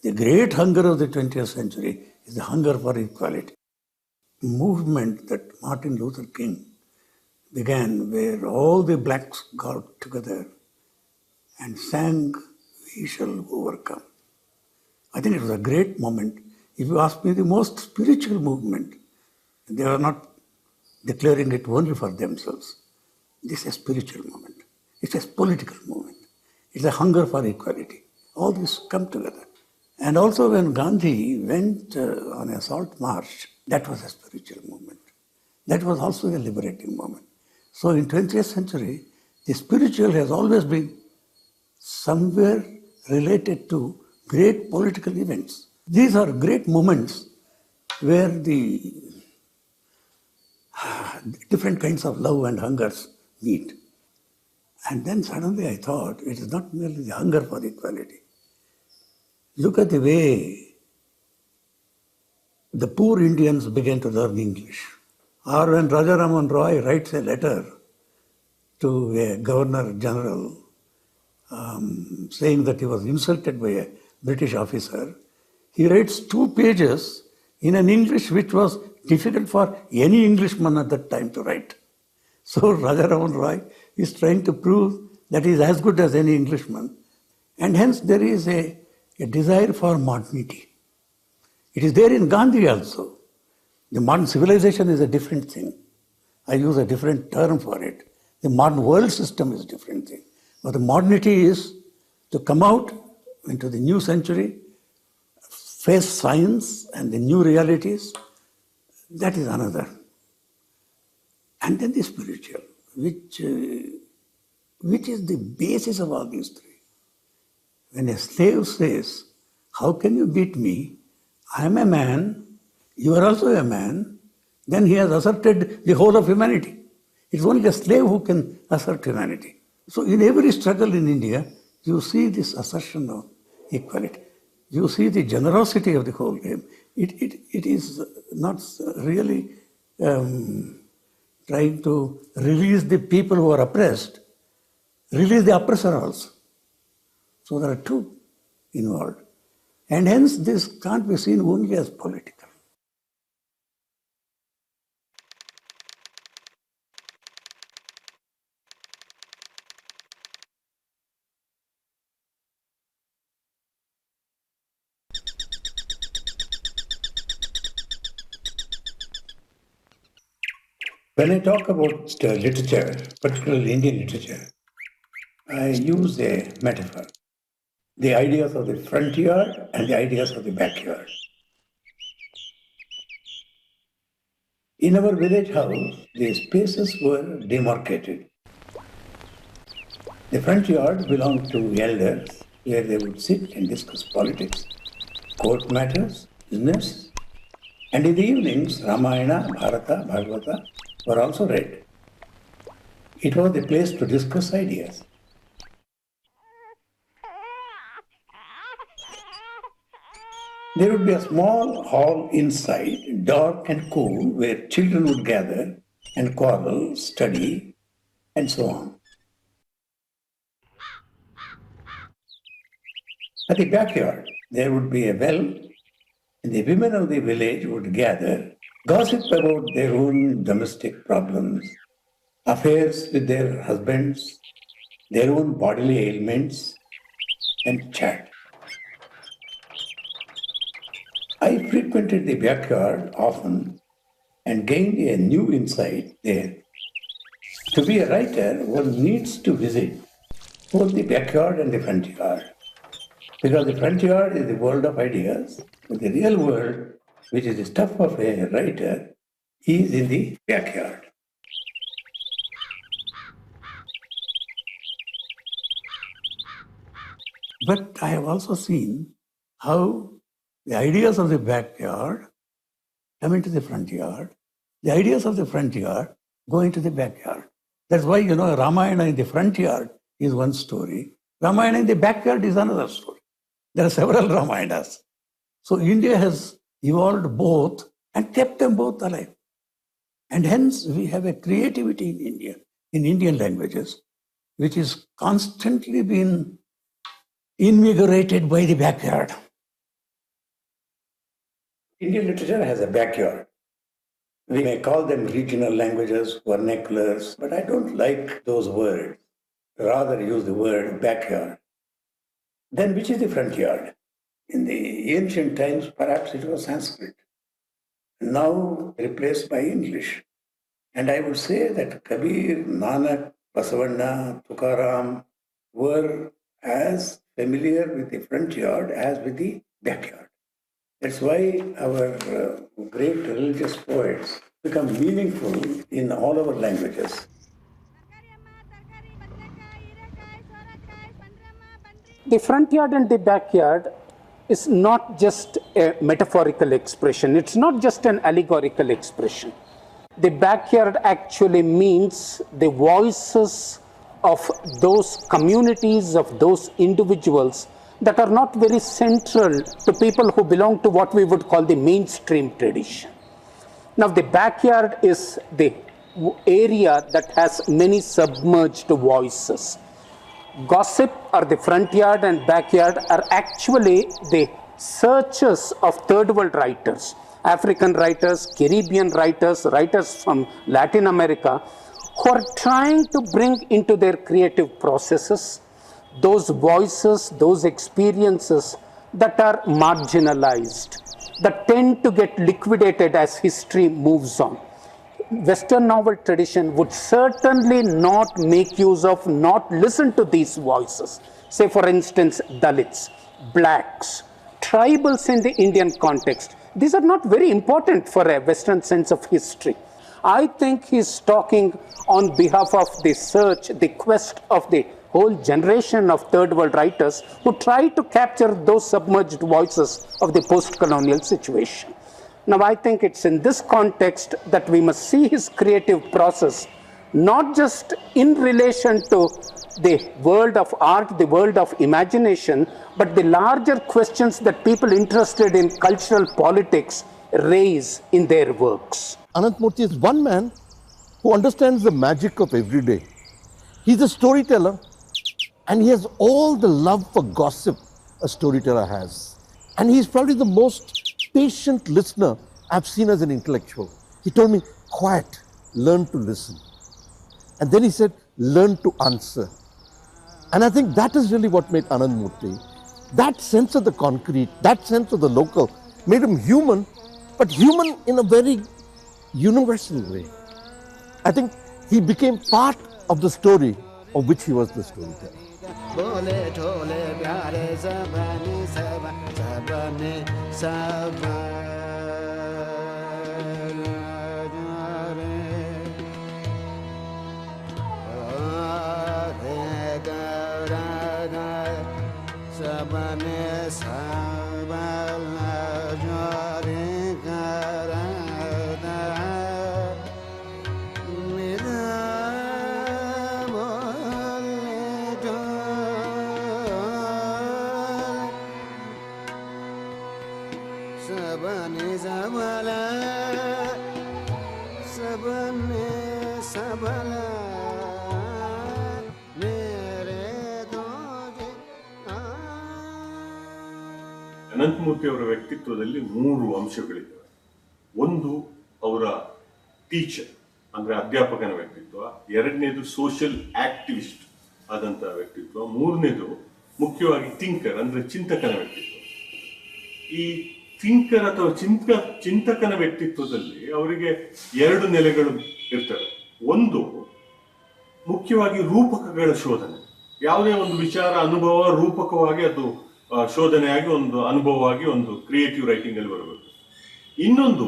the great hunger of the 20th century is the hunger for equality. Movement that Martin Luther King began, where all the blacks got together and sang, "We shall overcome." I think it was a great moment. If you ask me, the most spiritual movement, they were not declaring it only for themselves. This is a spiritual movement. It's a political movement. It's a hunger for equality. All this come together. And also when Gandhi went on a salt march, that was a spiritual movement. That was also a liberating moment. So in 20th century, the spiritual has always been somewhere related to great political events. These are great moments where the different kinds of love and hungers meet. And then suddenly I thought, it is not merely the hunger for equality. Look at the way the poor Indians began to learn English. Or when Rajaram Roy writes a letter to a governor general saying that he was insulted by a British officer, he writes 2 pages in an English which was difficult for any Englishman at that time to write. So Rajaram Roy is trying to prove that he is as good as any Englishman. And hence there is a desire for modernity. It is there in Gandhi also. The modern civilization is a different thing. I use a different term for it. The modern world system is a different thing. But the modernity is to come out into the new century, face science and the new realities. That is another. And then the spiritual, which is the basis of all these three. When a slave says, "How can you beat me? I am a man, you are also a man," then he has asserted the whole of humanity. It's only a slave who can assert humanity. So in every struggle in India, you see this assertion of equality. You see the generosity of the whole game. It is not really trying to release the people who are oppressed, release the oppressor also. So there are two involved. And hence this can't be seen only as political. When I talk about literature, particularly Indian literature, I use a metaphor. The ideas of the frontier and the ideas of the backyard. In our village house, the spaces were demarcated. The front yard belonged to elders, where they would sit and discuss politics, court matters, business, and in the evenings, Ramayana, Bharata, Bhagavata were also read. It was the place to discuss ideas. There would be a small hall inside, dark and cool, where children would gather and quarrel, study, and so on. At the backyard, there would be a well, and the women of the village would gather, gossip about their own domestic problems, affairs with their husbands, their own bodily ailments, and chat. I frequented the backyard often and gained a new insight there. To be a writer, one needs to visit both the backyard and the front yard. Because the front yard is the world of ideas, but the real world, which is the stuff of a writer, is in the backyard. But I have also seen how the ideas of the backyard come into the front yard. The ideas of the front yard go into the backyard. That's why, Ramayana in the front yard is one story. Ramayana in the backyard is another story. There are several Ramayanas. So India has evolved both and kept them both alive. And hence we have a creativity in India, in Indian languages, which is constantly being invigorated by the backyard. Indian literature has a backyard. We may call them regional languages, vernaculars, but I don't like those words. Rather use the word backyard. Then which is the front yard? In the ancient times, perhaps it was Sanskrit, now replaced by English. And I would say that Kabir, Nanak, Basavanna, Tukaram were as familiar with the front yard as with the backyard. That's why our great religious poets become meaningful in all our languages. The front yard and the backyard is not just a metaphorical expression. It's not just an allegorical expression. The backyard actually means the voices of those communities, of those individuals that are not very central to people who belong to what we would call the mainstream tradition. Now, the backyard is the area that has many submerged voices. Gossip or the front yard and backyard are actually the searches of third world writers, African writers, Caribbean writers, writers from Latin America, who are trying to bring into their creative processes those voices, those experiences that are marginalized, that tend to get liquidated as history moves on. Western novel tradition would certainly not make use of, not listen to these voices. Say, for instance, Dalits, blacks, tribals in the Indian context. These are not very important for a Western sense of history. I think he's talking on behalf of the search, the quest of the whole generation of third world writers who try to capture those submerged voices of the post-colonial situation. Now, I think it's in this context that we must see his creative process, not just in relation to the world of art, the world of imagination, but the larger questions that people interested in cultural politics raise in their works. Ananthamurthy is one man who understands the magic of every day. He's a storyteller, and he has all the love for gossip a storyteller has. And he's probably the most patient listener I've seen as an intellectual. He told me, quiet, learn to listen. And then he said, learn to answer. And I think that is really what made Ananthamurthy. That sense of the concrete, that sense of the local, made him human, but human in a very universal way. I think he became part of the story of which he was the storyteller. Ananthamurthy ಅವರ ವ್ಯಕ್ತಿತ್ವದಲ್ಲಿ 3 ಅಂಶಗಳಿದ್ದಾವೆ. ಒಂದು ಅವರ teacher ಅಂದ್ರೆ ಅಧ್ಯಾಪಕನ ವ್ಯಕ್ತಿತ್ವ, ಎರಡನೇದು social activist ಆದಂತಹ ವ್ಯಕ್ತಿತ್ವ, ಮೂರನೇದು ಮುಖ್ಯವಾಗಿ ಥಿಂಕರ್ ಅಂದ್ರೆ ಚಿಂತಕನ ವ್ಯಕ್ತಿತ್ವ. ಈ ಥಿಂಕರ್ ಅಥವಾ ಚಿಂತಕನ ವ್ಯಕ್ತಿತ್ವದಲ್ಲಿ ಅವರಿಗೆ 2 ನೆಲೆಗಳು ಇರ್ತವೆ. ಒಂದು ಮುಖ್ಯವಾಗಿ ರೂಪಕಗಳ ಶೋಧನೆ, ಯಾವುದೇ ಒಂದು ವಿಚಾರ ಅನುಭವ ರೂಪಕವಾಗಿ ಅದು ಶೋಧನೆಯಾಗಿ ಒಂದು ಅನುಭವವಾಗಿ ಒಂದು ಕ್ರಿಯೇಟಿವ್ ರೈಟಿಂಗ್ ಅಲ್ಲಿ ಬರಬೇಕು. ಇನ್ನೊಂದು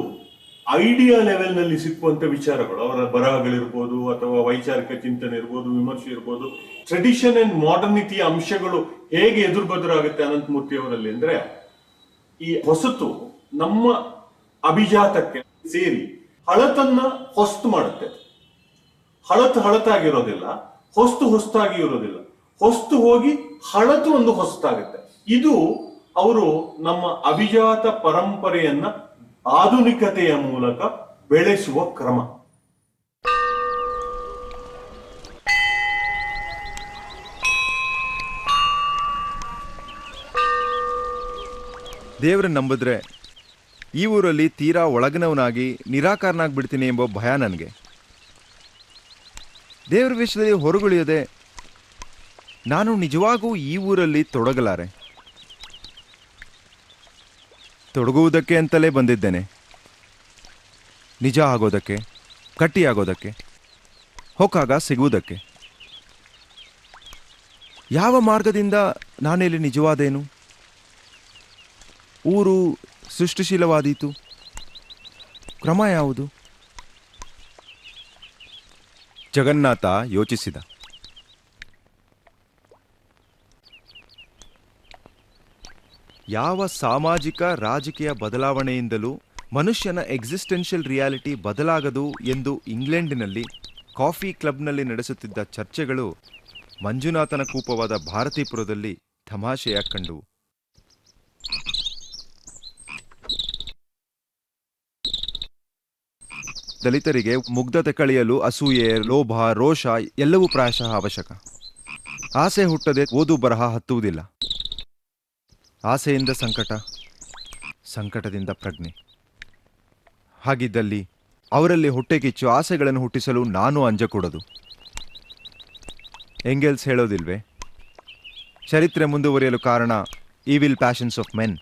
ಐಡಿಯಾ ಲೆವೆಲ್ ನಲ್ಲಿ ಸಿಕ್ಕುವಂತ ವಿಚಾರಗಳು, ಅವರ ಬರಹಗಳಿರ್ಬೋದು ಅಥವಾ ವೈಚಾರಿಕ ಚಿಂತನೆ ಇರ್ಬೋದು, ವಿಮರ್ಶೆ ಇರ್ಬೋದು, ಟ್ರೆಡಿಷನ್ ಅಂಡ್ ಮಾಡರ್ನಿಟಿಯ ಅಂಶಗಳು ಹೇಗೆ ಎದುರು ಬದಲಾಗುತ್ತೆ ಅನಂತಮೂರ್ತಿ ಅವರಲ್ಲಿ ಅಂದ್ರೆ, ಈ ಹೊಸತು ನಮ್ಮ ಅಭಿಜಾತಕ್ಕೆ ಸೇರಿ ಹಳತನ್ನ ಹೊಸ್ತು ಮಾಡುತ್ತೆ. ಹಳತಾಗಿರೋದಿಲ್ಲ, ಹೊಸ್ತಾಗಿ ಇರೋದಿಲ್ಲ. ಹೊಸ್ತು ಹೋಗಿ ಹಳತು ಒಂದು ಹೊಸತಾಗುತ್ತೆ. ಇದು ಅವರು ನಮ್ಮ ಅಭಿಜಾತ ಪರಂಪರೆಯನ್ನ ಆಧುನಿಕತೆಯ ಮೂಲಕ ಬೆಳೆಸುವ ಕ್ರಮ. ದೇವ್ರನ್ನ ನಂಬಿದ್ರೆ ಈ ಊರಲ್ಲಿ ತೀರಾ ಒಳಗಿನವನಾಗಿ ನಿರಾಕಾರನಾಗ್ಬಿಡ್ತೀನಿ ಎಂಬ ಭಯ ನನಗೆ. ದೇವ್ರ ವಿಷಯದಲ್ಲಿ ಹೊರಗುಳಿಯದೆ ನಾನು ನಿಜವಾಗೂ ಈ ಊರಲ್ಲಿ ತೊಡಗಲಾರೆ. ತೊಡಗುವುದಕ್ಕೆ ಅಂತಲೇ ಬಂದಿದ್ದೇನೆ, ನಿಜ ಆಗೋದಕ್ಕೆ, ಗಟ್ಟಿಯಾಗೋದಕ್ಕೆ, ಹೊಕ್ಕಾಗ ಸಿಗುವುದಕ್ಕೆ. ಯಾವ ಮಾರ್ಗದಿಂದ ನಾನಿಲ್ಲಿ ನಿಜವಾದೇನು? ಊರು ಸೃಷ್ಟಿಶೀಲವಾದೀತು, ಕ್ರಮ ಯಾವುದು? ಜಗನ್ನಾಥ ಯೋಚಿಸಿದ. ಯಾವ ಸಾಮಾಜಿಕ ರಾಜಕೀಯ ಬದಲಾವಣೆಯಿಂದಲೂ ಮನುಷ್ಯನ ಎಕ್ಸಿಸ್ಟೆನ್ಷಿಯಲ್ ರಿಯಾಲಿಟಿ ಬದಲಾಗದು ಎಂದು ಇಂಗ್ಲೆಂಡಿನಲ್ಲಿ ಕಾಫಿ ಕ್ಲಬ್ನಲ್ಲಿ ನಡೆಸುತ್ತಿದ್ದ ಚರ್ಚೆಗಳು ಮಂಜುನಾಥನ ಕೂಪವಾದ ಭಾರತೀಪುರದಲ್ಲಿ ತಮಾಷೆಯಾಗಿ ಕಂಡುವು. ದಲಿತರಿಗೆ ಮುಗ್ಧತೆ ಕಳೆಯಲು ಅಸೂಯೆ, ಲೋಭ, ರೋಷ ಎಲ್ಲವೂ ಪ್ರಾಯಶಃ ಅವಶ್ಯಕ. ಆಸೆ ಹುಟ್ಟದೆ ಓದು ಬರಹ ಹತ್ತುವುದಿಲ್ಲ. ಆಸೆಯಿಂದ ಸಂಕಟ, ಸಂಕಟದಿಂದ ಪ್ರಜ್ಞೆ. ಹಾಗಿದ್ದಲ್ಲಿ ಅವರಲ್ಲಿ ಹೊಟ್ಟೆಕಿಚ್ಚು ಆಸೆಗಳನ್ನು ಹುಟ್ಟಿಸಲು ನಾನು ಅಂಜಕೂಡದು. ಎಂಗೆಲ್ಸ್ ಹೇಳೋದಿಲ್ವೇ, ಚರಿತ್ರೆ ಮುಂದುವರಿಯಲು ಕಾರಣ ಈವಿಲ್ ಪ್ಯಾಷನ್ಸ್ ಆಫ್ ಮೆನ್.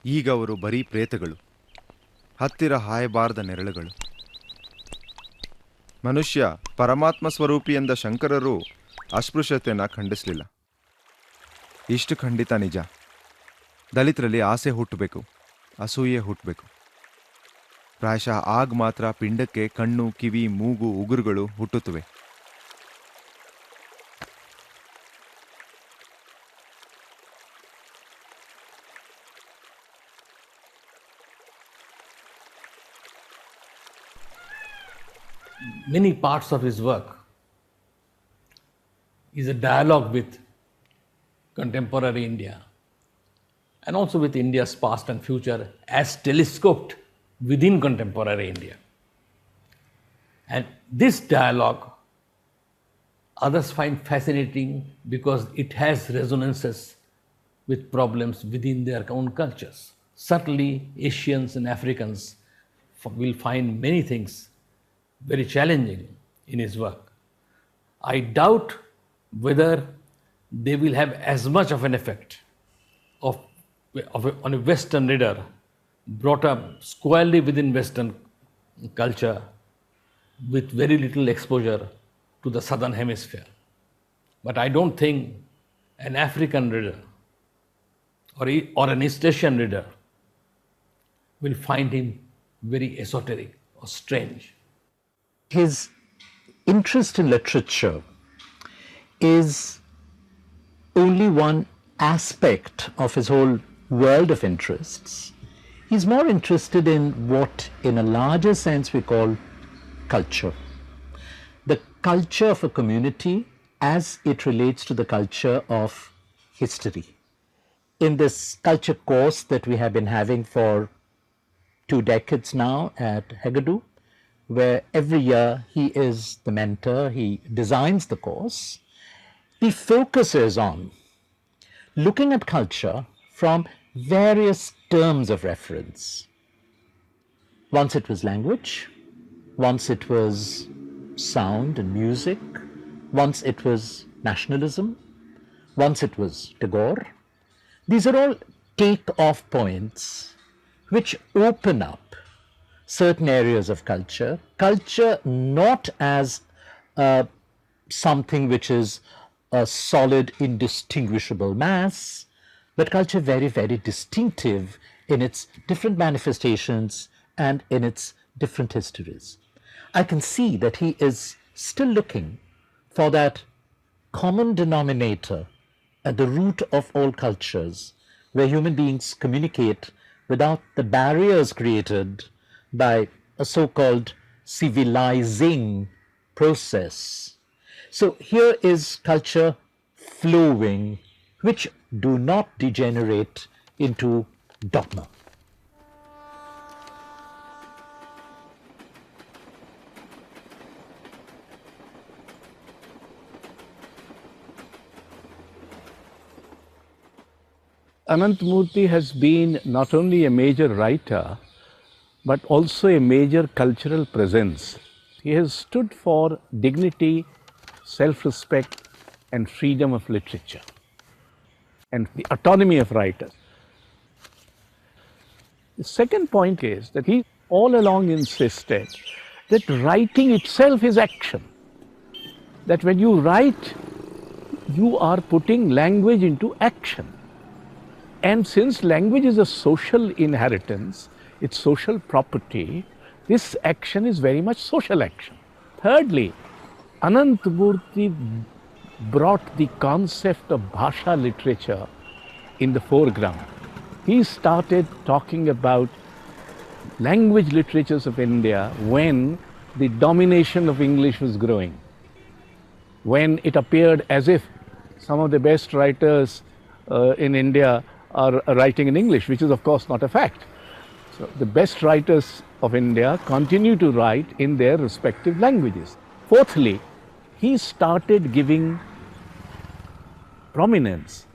ಈಗ ಅವರು ಬರೀ ಪ್ರೇತಗಳು, ಹತ್ತಿರ ಹಾಯಬಾರದ ನೆರಳುಗಳು. ಮನುಷ್ಯ ಪರಮಾತ್ಮ ಸ್ವರೂಪಿ ಎಂದ ಶಂಕರರು ಅಸ್ಪೃಶ್ಯತೆಯನ್ನು ಖಂಡಿಸಲಿಲ್ಲ. ಇಷ್ಟು ಖಂಡಿತ ನಿಜ, ದಲಿತರಲ್ಲಿ ಆಸೆ ಹುಟ್ಟಬೇಕು, ಅಸೂಯೆ ಹುಟ್ಟಬೇಕು. ಪ್ರಾಯಶಃ ಆಗ ಮಾತ್ರ ಪಿಂಡಕ್ಕೆ ಕಣ್ಣು, ಕಿವಿ, ಮೂಗು, ಉಗುರುಗಳು ಹುಟ್ಟುತ್ತವೆ. Many parts of his work is a dialogue with contemporary India and also with India's past and future as telescoped within contemporary India. And this dialogue others find fascinating because it has resonances with problems within their own cultures. Certainly Asians and Africans will find many things very challenging in his work. I doubt whether they will have as much of an effect on a Western reader brought up squarely within Western culture with very little exposure to the Southern Hemisphere. But I don't think an African reader or an East Asian reader will find him very esoteric or strange. His interest in literature is only one aspect of his whole world of interests. He's more interested in what, in a larger sense, we call culture. The culture of a community as it relates to the culture of history. In this culture course that we have been having for 2 decades now at Hegadu, where every year he is the mentor, he designs the course, he focuses on looking at culture from various terms of reference. Once it was language, once it was sound and music, once it was nationalism, once it was Tagore. These are all take-off points which open up certain areas of culture. Culture not as something which is a solid, indistinguishable mass, but culture very, very distinctive in its different manifestations and in its different histories. I can see that he is still looking for that common denominator at the root of all cultures, where human beings communicate without the barriers created by a so-called civilizing process. So here is culture flowing, which do not degenerate into dogma. Ananthamurthy has been not only a major writer, but also a major cultural presence. He has stood for dignity, self-respect, and freedom of literature, and the autonomy of writers. The second point is that he all along insisted that writing itself is action. That when you write, you are putting language into action. And since language is a social inheritance, it's social property, this action is very much social action. Thirdly, Ananthamurthy brought the concept of Bhasha literature in the foreground. He started talking about language literatures of India when the domination of English was growing, when it appeared as if some of the best writers in India are writing in English, which is of course not a fact. So the best writers of India continue to write in their respective languages. Fourthly, he started giving prominence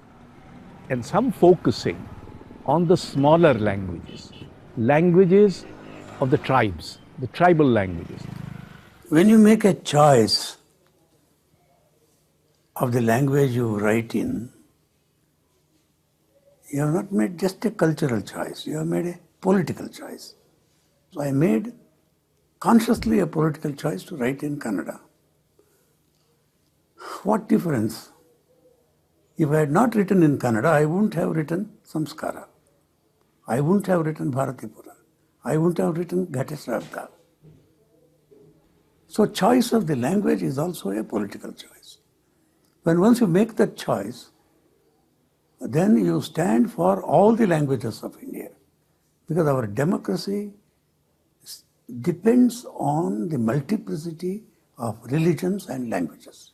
and some focusing on the smaller languages, languages of the tribes, the tribal languages. When you make a choice of the language you write in, you have not made just a cultural choice, you have made a political choice. So I made consciously a political choice to write in Kannada. What difference? If I had not written in Kannada, I wouldn't have written Samskara. I wouldn't have written Bharatipura. I wouldn't have written Ghatesravda. So choice of the language is also a political choice. When once you make that choice, then you stand for all the languages of India. Because our democracy depends on the multiplicity of religions and languages.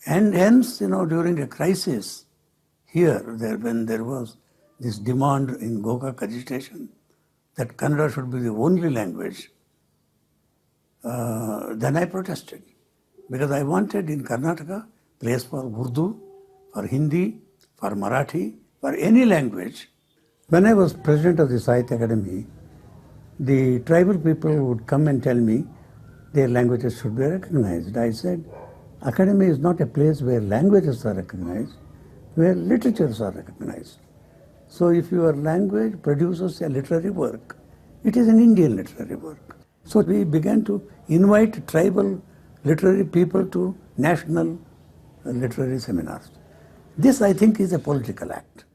And hence, during a crisis here, when there was this demand in Gokak agitation that Kannada should be the only language, then I protested. Because I wanted in Karnataka place for Urdu, for Hindi, for Marathi, for any language. When I was president of the Sahitya Academy, the tribal people would come and tell me their languages should be recognized. I said, Academy is not a place where languages are recognized, where literatures are recognized. So if your language produces a literary work, it is an Indian literary work. So we began to invite tribal literary people to national literary seminars. This, I think, is a political act.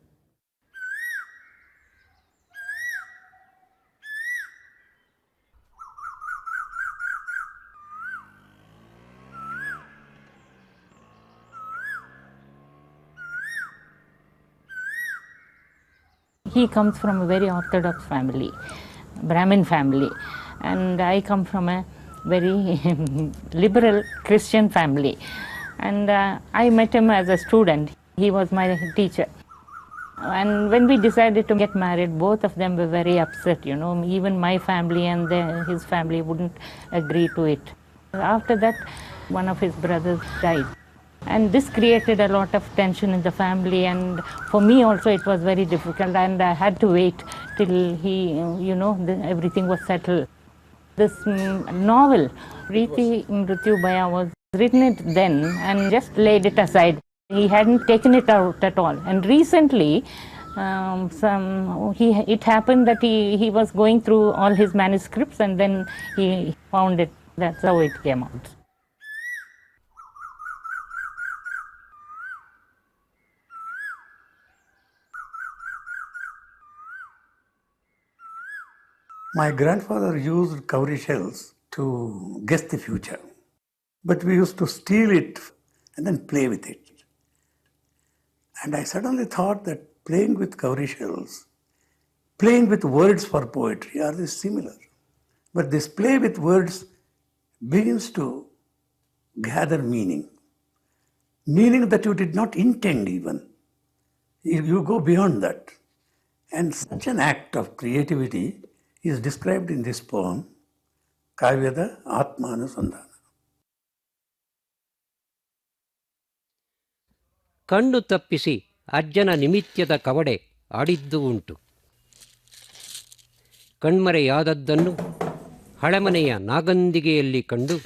He comes from a very orthodox family, Brahmin family, and I come from a very liberal Christian family. And I met him as a student. He was my teacher. And when we decided to get married, both of them were very upset, even my family and his family wouldn't agree to it. After that, one of his brothers died. And this created a lot of tension in the family, and for me also it was very difficult, and I had to wait till everything was settled. This novel, Preeti Mrityubhaya, was written it then and just laid it aside. He hadn't taken it out at all. And recently, it happened that he was going through all his manuscripts and then he found it. That's how it came out. My grandfather used cowrie shells to guess the future. But we used to steal it and then play with it. And I suddenly thought that playing with cowrie shells, playing with words for poetry are similar. But this play with words begins to gather meaning. Meaning that you did not intend even. You go beyond that. And such an act of creativity is described in this poem, Kavyada Atmanusandhana. ಕಣ್ಣು ತಪ್ಪಿಸಿ ಅಜ್ಜನ ನಿಮಿತ್ಯದ ಕವಡೆ ಆಡಿದ್ದೂ ಉಂಟು. ಕಣ್ಮರೆಯಾದದ್ದನ್ನು ಹಳೆಮನೆಯ ನಾಗಂದಿಗೆಯಲ್ಲಿ ಕಂಡು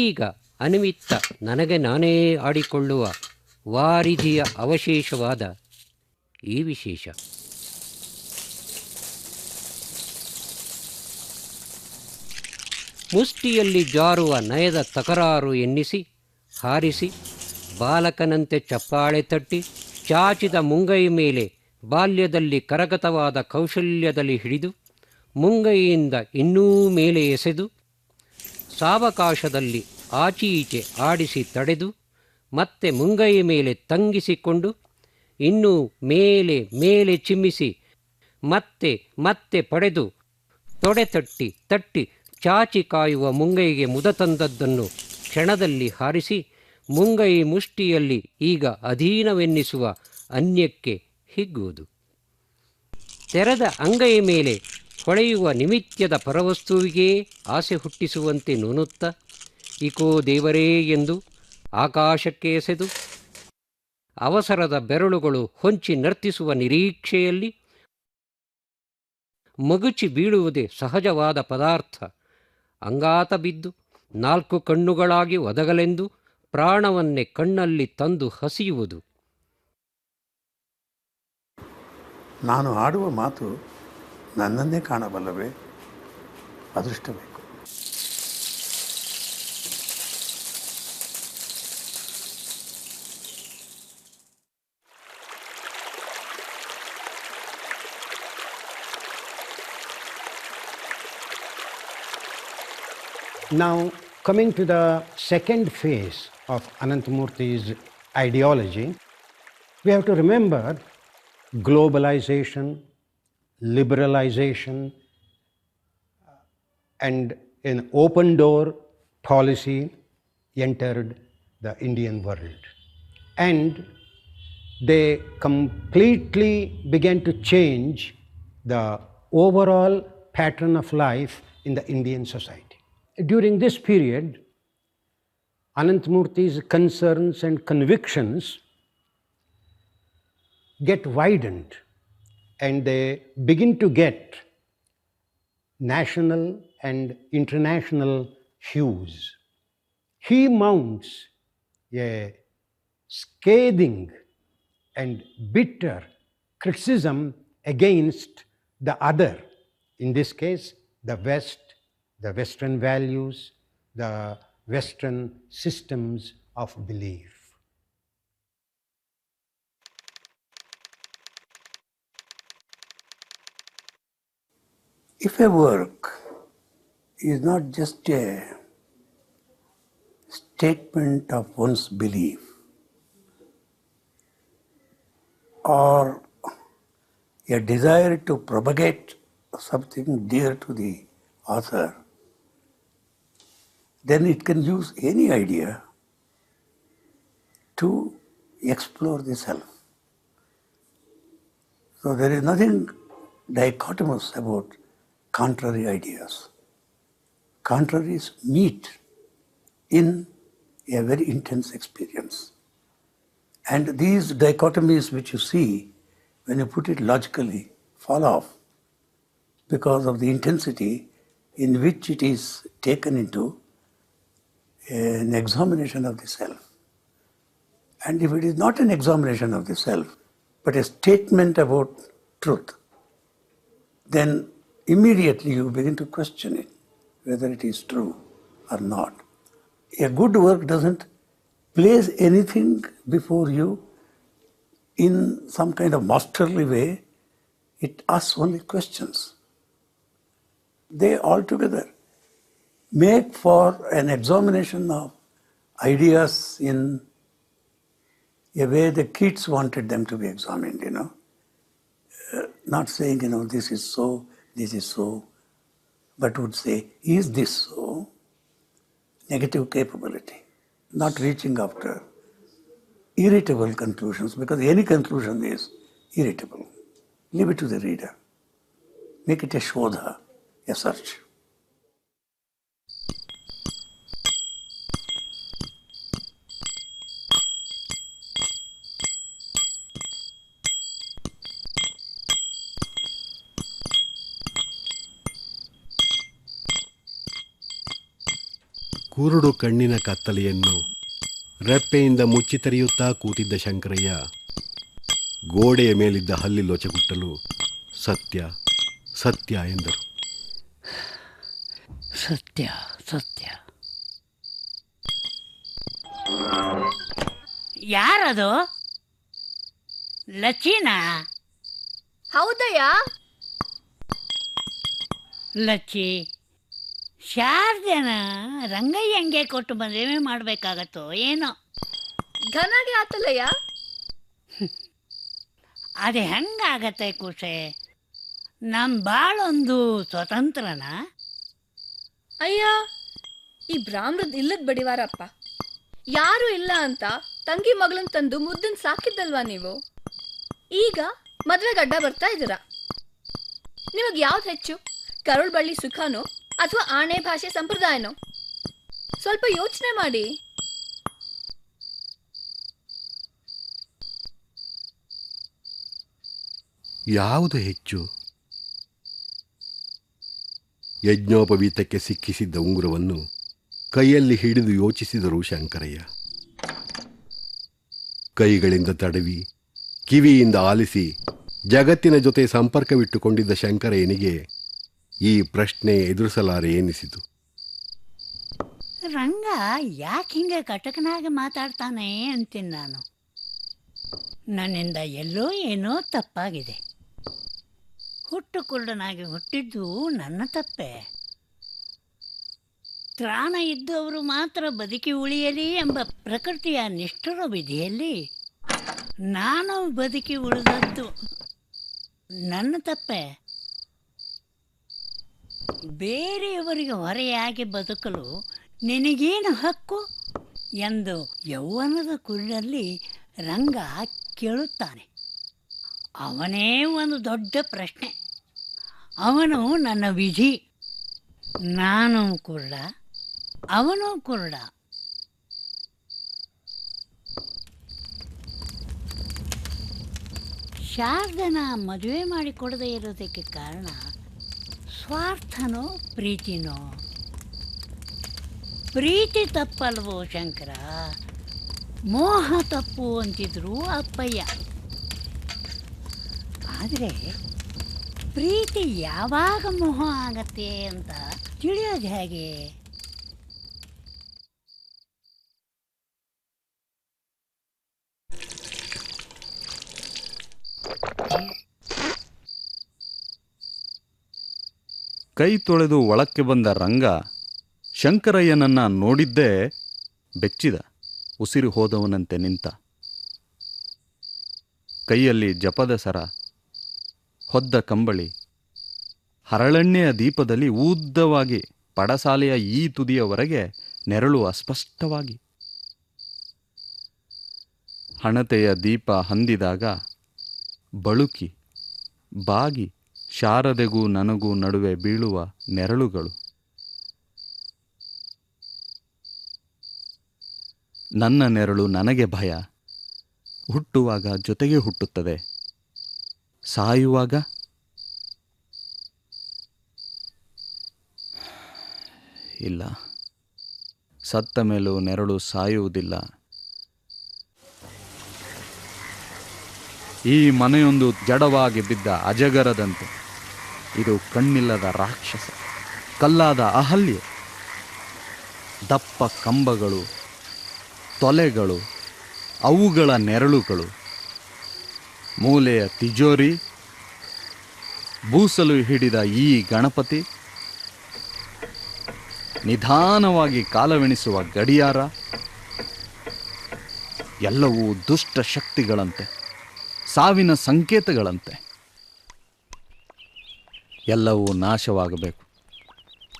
ಈಗ ಅನಿಮಿತ್ತ ನನಗೆ ನಾನೇ ಆಡಿಕೊಳ್ಳುವ ವಾರಿಧಿಯ ಅವಶೇಷವಾದ ಈ ವಿಶೇಷ. ಮುಷ್ಟಿಯಲ್ಲಿ ಜಾರುವ ನಯದ ತಕರಾರು ಎನ್ನಿಸಿ ಹಾರಿಸಿ ಬಾಲಕನಂತೆ ಚಪ್ಪಾಳೆ ತಟ್ಟಿ ಚಾಚಿದ ಮುಂಗೈ ಮೇಲೆ ಬಾಲ್ಯದಲ್ಲಿ ಕರಗತವಾದ ಕೌಶಲ್ಯದಲ್ಲಿ ಹಿಡಿದು ಮುಂಗೈಯಿಂದ ಇನ್ನೂ ಮೇಲೆ ಎಸೆದು ಸಾವಕಾಶದಲ್ಲಿ ಆಚೀಚೆ ಆಡಿಸಿ ತಡೆದು ಮತ್ತೆ ಮುಂಗೈ ಮೇಲೆ ತಂಗಿಸಿಕೊಂಡು ಇನ್ನೂ ಮೇಲೆ ಮೇಲೆ ಚಿಮ್ಮಿಸಿ ಮತ್ತೆ ಮತ್ತೆ ಪಡೆದು ತೊಡೆ ತಟ್ಟಿ ತಟ್ಟಿ ಚಾಚಿ ಕಾಯುವ ಮುಂಗೈಗೆ ಮುದ ತಂದದ್ದನ್ನು ಕ್ಷಣದಲ್ಲಿ ಹಾರಿಸಿ ಮುಂಗೈ ಮುಷ್ಟಿಯಲ್ಲಿ ಈಗ ಅಧೀನವೆನ್ನಿಸುವ ಅನ್ಯಕ್ಕೆ ಹಿಗ್ಗುವುದು. ತೆರೆದ ಅಂಗೈ ಮೇಲೆ ಹೊಳೆಯುವ ನಿಮಿತ್ಯದ ಪರವಸ್ತುವಿಗೇ ಆಸೆ ಹುಟ್ಟಿಸುವಂತೆ ನೂನುತ್ತ ಇಕೋ ದೇವರೇ ಎಂದು ಆಕಾಶಕ್ಕೆ ಎಸೆದು ಅವಸರದ ಬೆರಳುಗಳು ಹೊಂಚಿ ನರ್ತಿಸುವ ನಿರೀಕ್ಷೆಯಲ್ಲಿ ಮಗುಚಿ ಬೀಳುವುದೇ ಸಹಜವಾದ ಪದಾರ್ಥ. ಅಂಗಾತ ಬಿದ್ದು 4 ಕಣ್ಣುಗಳಾಗಿ ಒದಗಲೆಂದು ಪ್ರಾಣವನ್ನೇ ಕಣ್ಣಲ್ಲಿ ತಂದು ಹಸಿಯುವುದು. ನಾನು ಆಡುವ ಮಾತು ನನ್ನನ್ನೇ ಕಾಣಬಲ್ಲವೇ? ಅದೃಷ್ಟಬೇಕು. Now, coming to the second phase of Ananthamurthy's ideology, we have to remember globalization, liberalization, and an open door policy entered the Indian world. And they completely began to change the overall pattern of life in the Indian society. During this period, Ananthamurthy's concerns and convictions get widened and they begin to get national and international hues. He mounts a scathing and bitter criticism against the other, in this case, the West, the Western values, the Western systems of belief. If a work is not just a statement of one's belief or a desire to propagate something dear to the author, then it can use any idea to explore the self. So there is nothing dichotomous about contrary ideas. Contraries meet in a very intense experience. And these dichotomies which you see, when you put it logically, fall off because of the intensity in which it is taken into an examination of the self. And if it is not an examination of the self, but a statement about truth, then immediately you begin to question it, whether it is true or not. A good work doesn't place anything before you in some kind of masterly way. It asks only questions. They altogether make for an examination of ideas in a way the kids wanted them to be examined, not saying, this is so, but would say, is this so? negative capability, not reaching after irritable conclusions, because any conclusion is irritable. Leave it to the reader. Make it a shodha, a search. ಕುರುಡು ಕಣ್ಣಿನ ಕತ್ತಲೆಯನ್ನು ರೆಪ್ಪೆಯಿಂದ ಮುಚ್ಚಿ ತೆರೆಯುತ್ತಾ ಕೂತಿದ್ದ ಶಂಕರಯ್ಯ ಗೋಡೆಯ ಮೇಲಿದ್ದ ಹಲ್ಲಿ ಲೊಚಗುಟ್ಟಲು ಸತ್ಯ ಸತ್ಯ ಎಂದರು. ಸತ್ಯ ಸತ್ಯ. ಯಾರದು? ಲಚ್ಚಿನಾ? ಹೌದಯ್ಯ. ಲಚ್ಚಿ, ಶಾರದೆನ ರಂಗಯ್ಯಂಗೆ ಕೊಟ್ಟು ಮದುವೆ ಮಾಡಬೇಕಾಗತ್ತೋ ಏನೋ. ಘನಾಗೆ ಆತಲ್ಲಯ್ಯ. ಅದು ಹೆಂಗಾಗತ್ತೆ ಕುಸೆ? ನಮ್ಮ ಬಾಳೊಂದು ಸ್ವತಂತ್ರನ? ಅಯ್ಯ, ಈ ಬ್ರಾಹ್ಮಣದ್ ಇಲ್ಲದ ಬಡಿವಾರಪ್ಪ. ಯಾರು ಇಲ್ಲ ಅಂತ ತಂಗಿ ಮಗಳನ್ ತಂದು ಮುದ್ದನ್ ಸಾಕಿದ್ದಲ್ವಾ ನೀವು? ಈಗ ಮದ್ವೆಗೆ ಅಡ್ಡ ಬರ್ತಾ ಇದ್ದೀರಾ. ನಿಮಗ್ ಯಾವ್ದು ಹೆಚ್ಚು, ಕರುಳ್ ಬಳ್ಳಿ ಸುಖನೋ ಅಥವಾ ಆಣೆ ಭಾಷೆ ಸಂಪ್ರದಾಯನೋ? ಸ್ವಲ್ಪ ಯೋಚನೆ ಮಾಡಿ. ಯಾವುದು ಹೆಚ್ಚು? ಯಜ್ಞೋಪವೀತಕ್ಕೆ ಸಿಕ್ಕಿಸಿದ್ದ ಉಂಗುರವನ್ನು ಕೈಯಲ್ಲಿ ಹಿಡಿದು ಯೋಚಿಸಿದರು ಶಂಕರಯ್ಯ. ಕೈಗಳಿಂದ ತಡವಿ ಕಿವಿಯಿಂದ ಆಲಿಸಿ ಜಗತ್ತಿನ ಜೊತೆ ಸಂಪರ್ಕವಿಟ್ಟುಕೊಂಡಿದ್ದ ಶಂಕರಯ್ಯನಿಗೆ ಈ ಪ್ರಶ್ನೆ ಎದುರಿಸಲಾರೆ ಎನಿಸಿತು. ರಂಗ ಯಾಕೆ ಹಿಂಗೆ ಕಟಕನಾಗಿ ಮಾತಾಡ್ತಾನೆ ಅಂತೀನಿ ನಾನು. ನನ್ನಿಂದ ಎಲ್ಲೋ ಏನೋ ತಪ್ಪಾಗಿದೆ. ಹುಟ್ಟು ಕುರುಡನಾಗಿ ಹುಟ್ಟಿದ್ದು ನನ್ನ ತಪ್ಪೆ. ತ್ರಾಣ ಇದ್ದವರು ಮಾತ್ರ ಬದುಕಿ ಉಳಿಯಲಿ ಎಂಬ ಪ್ರಕೃತಿಯ ನಿಷ್ಠುರ ವಿಧಿಯಲ್ಲಿ ನಾನು ಬದುಕಿ ಉಳಿದದ್ದು ನನ್ನ ತಪ್ಪೆ. ಬೇರೆಯವರಿಗೆ ಹೊರೆಯಾಗಿ ಬದುಕಲು ನಿನಗೇನು ಹಕ್ಕು ಎಂದು ಯೌವನದ ಕುಳ್ಳಲ್ಲಿ ರಂಗ ಕೇಳುತ್ತಾನೆ. ಅವನೇ ಒಂದು ದೊಡ್ಡ ಪ್ರಶ್ನೆ. ಅವನು ನನ್ನ ವಿಧಿ. ನಾನು ಕುರುಡ, ಅವನು ಕುರುಡ. ಶಾರದನ ಮದುವೆ ಮಾಡಿಕೊಡದೇ ಇರೋದಕ್ಕೆ ಕಾರಣ ಸ್ವಾರ್ಥನೋ ಪ್ರೀತಿನೋ? ಪ್ರೀತಿ ತಪ್ಪಲ್ವೋ ಶಂಕರ, ಮೋಹ ತಪ್ಪು ಅಂತಿದ್ರು ಅಪ್ಪಯ್ಯ. ಆದರೆ ಪ್ರೀತಿ ಯಾವಾಗ ಮೋಹ ಆಗತ್ತೆ ಅಂತ ತಿಳಿಯೋದು ಹೇಗೆ? ಕೈ ತೊಳೆದು ಒಳಕ್ಕೆ ಬಂದ ರಂಗ ಶಂಕರಯ್ಯನನ್ನ ನೋಡಿದ್ದೇ ಬೆಚ್ಚಿದ, ಉಸಿರು ಹೋದವನಂತೆ ನಿಂತ. ಕೈಯಲ್ಲಿ ಜಪದ ಸರ, ಹೊದ್ದ ಕಂಬಳಿ, ಹರಳೆಣ್ಣೆಯ ದೀಪದಲ್ಲಿ ಉದ್ದವಾಗಿ ಪಡಸಾಲೆಯ ಈ ತುದಿಯವರೆಗೆ ನೆರಳು ಅಸ್ಪಷ್ಟವಾಗಿ. ಹಣತೆಯ ದೀಪ ಹಂದಿದಾಗ ಬಳುಕಿ ಬಾಗಿ ಶಾರದೆಗೂ ನನಗೂ ನಡುವೆ ಬೀಳುವ ನೆರಳುಗಳು. ನನ್ನ ನೆರಳು ನನಗೆ ಭಯ. ಹುಟ್ಟುವಾಗ ಜೊತೆಗೆ ಹುಟ್ಟುತ್ತದೆ, ಸಾಯುವಾಗ ಇಲ್ಲ. ಸತ್ತ ಮೇಲೂ ನೆರಳು ಸಾಯುವುದಿಲ್ಲ. ಈ ಮನೆಯೊಂದು ಜಡವಾಗಿ ಬಿದ್ದ ಅಜಗರದಂತೆ. ಇದು ಕಣ್ಣಿಲ್ಲದ ರಾಕ್ಷಸ, ಕಲ್ಲಾದ ಅಹಲ್ಯೆ. ದಪ್ಪ ಕಂಬಗಳು, ತೊಲೆಗಳು, ಅವುಗಳ ನೆರಳುಗಳು, ಮೂಲೆಯ ತಿಜೋರಿ, ಬೂಸಲು ಹಿಡಿದ ಈ ಗಣಪತಿ, ನಿಧಾನವಾಗಿ ಕಾಲವೆಣಿಸುವ ಗಡಿಯಾರ, ಎಲ್ಲವೂ ದುಷ್ಟ ಶಕ್ತಿಗಳಂತೆ, ಸಾವಿನ ಸಂಕೇತಗಳಂತೆ. ಎಲ್ಲವೂ ನಾಶವಾಗಬೇಕು.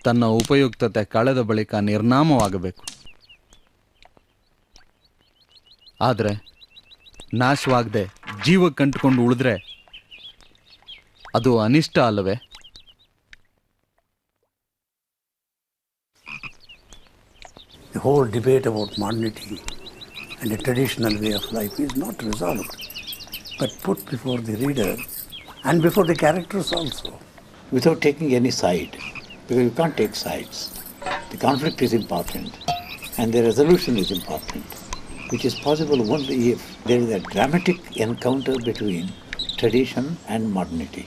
ತನ್ನ ಉಪಯುಕ್ತತೆ ಕಳೆದ ಬಳಿಕ ನಿರ್ನಾಮವಾಗಬೇಕು. ಆದರೆ ನಾಶವಾಗದೆ ಜೀವಕ್ಕೆ ಅಂಟಿಕೊಂಡು ಉಳಿದ್ರೆ ಅದು ಅನಿಷ್ಟ ಅಲ್ಲವೇ? The whole debate about modernity and a traditional way of life is not resolved, but put before the reader and before the characters also, without taking any side, because you can't take sides. The conflict is important and the resolution is important, which is possible only if there is a dramatic encounter between tradition and modernity.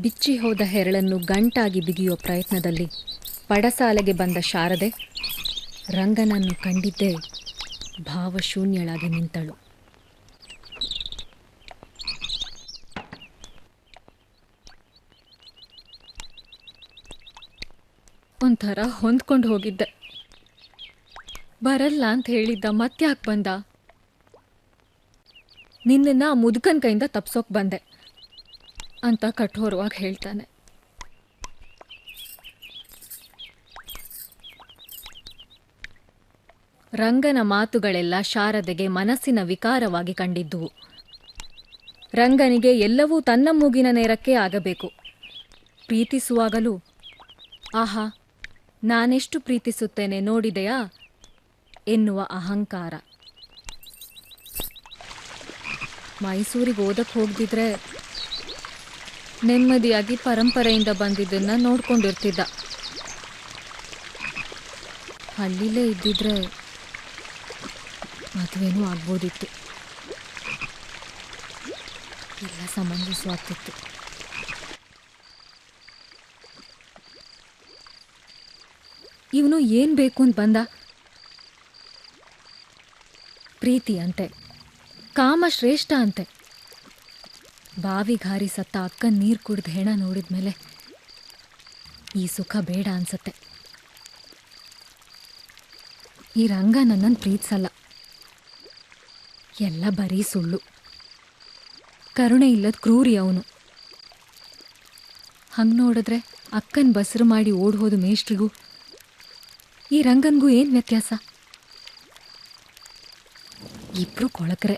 ಬಿಚ್ಚಿ ಹೋದ ಹೆರಳನ್ನು ಗಂಟಾಗಿ ಬಿಗಿಯುವ ಪ್ರಯತ್ನದಲ್ಲಿ ಪಡಸಾಲೆಗೆ ಬಂದ ಶಾರದೆ ರಂಗನನ್ನು ಕಂಡಿದ್ದೇ ಭಾವಶೂನ್ಯಳಾಗಿ ನಿಂತಳು. ಒಂಥರ ಹೊಂದ್ಕೊಂಡು ಹೋಗಿದ್ದೆ. ಬರಲ್ಲ ಅಂತ ಹೇಳಿದ್ದ ಮತ್ತ್ಯಾಕೆ ಬಂದ? ನಿನ್ನ ಮುದುಕನ್ ಕೈಯಿಂದ ತಪ್ಸೋಕ್ ಬಂದೆ ಅಂತ ಕಠೋರವಾಗಿ ಹೇಳ್ತಾನೆ. ರಂಗನ ಮಾತುಗಳೆಲ್ಲ ಶಾರದೆಗೆ ಮನಸ್ಸಿನ ವಿಕಾರವಾಗಿ ಕಂಡಿದ್ದುವು. ರಂಗನಿಗೆ ಎಲ್ಲವೂ ತನ್ನ ಮೂಗಿನ ನೇರಕ್ಕೆ ಆಗಬೇಕು. ಪ್ರೀತಿಸುವಾಗಲೂ ಆಹಾ ನಾನೆಷ್ಟು ಪ್ರೀತಿಸುತ್ತೇನೆ ನೋಡಿದೆಯಾ ಎನ್ನುವ ಅಹಂಕಾರ. ಮೈಸೂರಿಗೆ ಓದಕ್ಕೆ ಹೋಗ್ದಿದ್ರೆ ನೆಮ್ಮದಿಯಾಗಿ ಪರಂಪರೆಯಿಂದ ಬಂದಿದ್ದನ್ನ ನೋಡ್ಕೊಂಡಿರ್ತಿದ್ದ. ಹಳ್ಳಿಲೇ ಇದ್ದಿದ್ರೆ ಮದುವೆನೂ ಆಗ್ಬೋದಿತ್ತು, ಎಲ್ಲ ಸಮಂಜಸವಾಗ್ತಿತ್ತು. ಇವನು ಏನ್ ಬೇಕು ಅಂತ ಬಂದ? ಪ್ರೀತಿ ಅಂತೆ, ಕಾಮ ಶ್ರೇಷ್ಠ ಅಂತೆ. ಬಾವಿಗಾರಿ ಸತ್ತ ಅಕ್ಕನ ನೀರು ಕುಡಿದು ಹೆಣ ನೋಡಿದ್ಮೇಲೆ ಈ ಸುಖ ಬೇಡ ಅನ್ಸತ್ತೆ. ಈ ರಂಗ ನನ್ನನ್ನು ಪ್ರೀತಿಸಲ್ಲ, ಎಲ್ಲ ಬರೀ ಸುಳ್ಳು. ಕರುಣೆ ಇಲ್ಲದ ಕ್ರೂರಿ ಅವನು. ಹಂಗೆ ನೋಡಿದ್ರೆ ಅಕ್ಕನ ಬಸರು ಮಾಡಿ ಓಡ್ ಹೋದ ಮೇಷ್ಟ್ರಿಗೂ ಈ ರಂಗನ್ಗೂ ಏನು ವ್ಯತ್ಯಾಸ? ಇಬ್ರು ಕೊಳಕರೆ.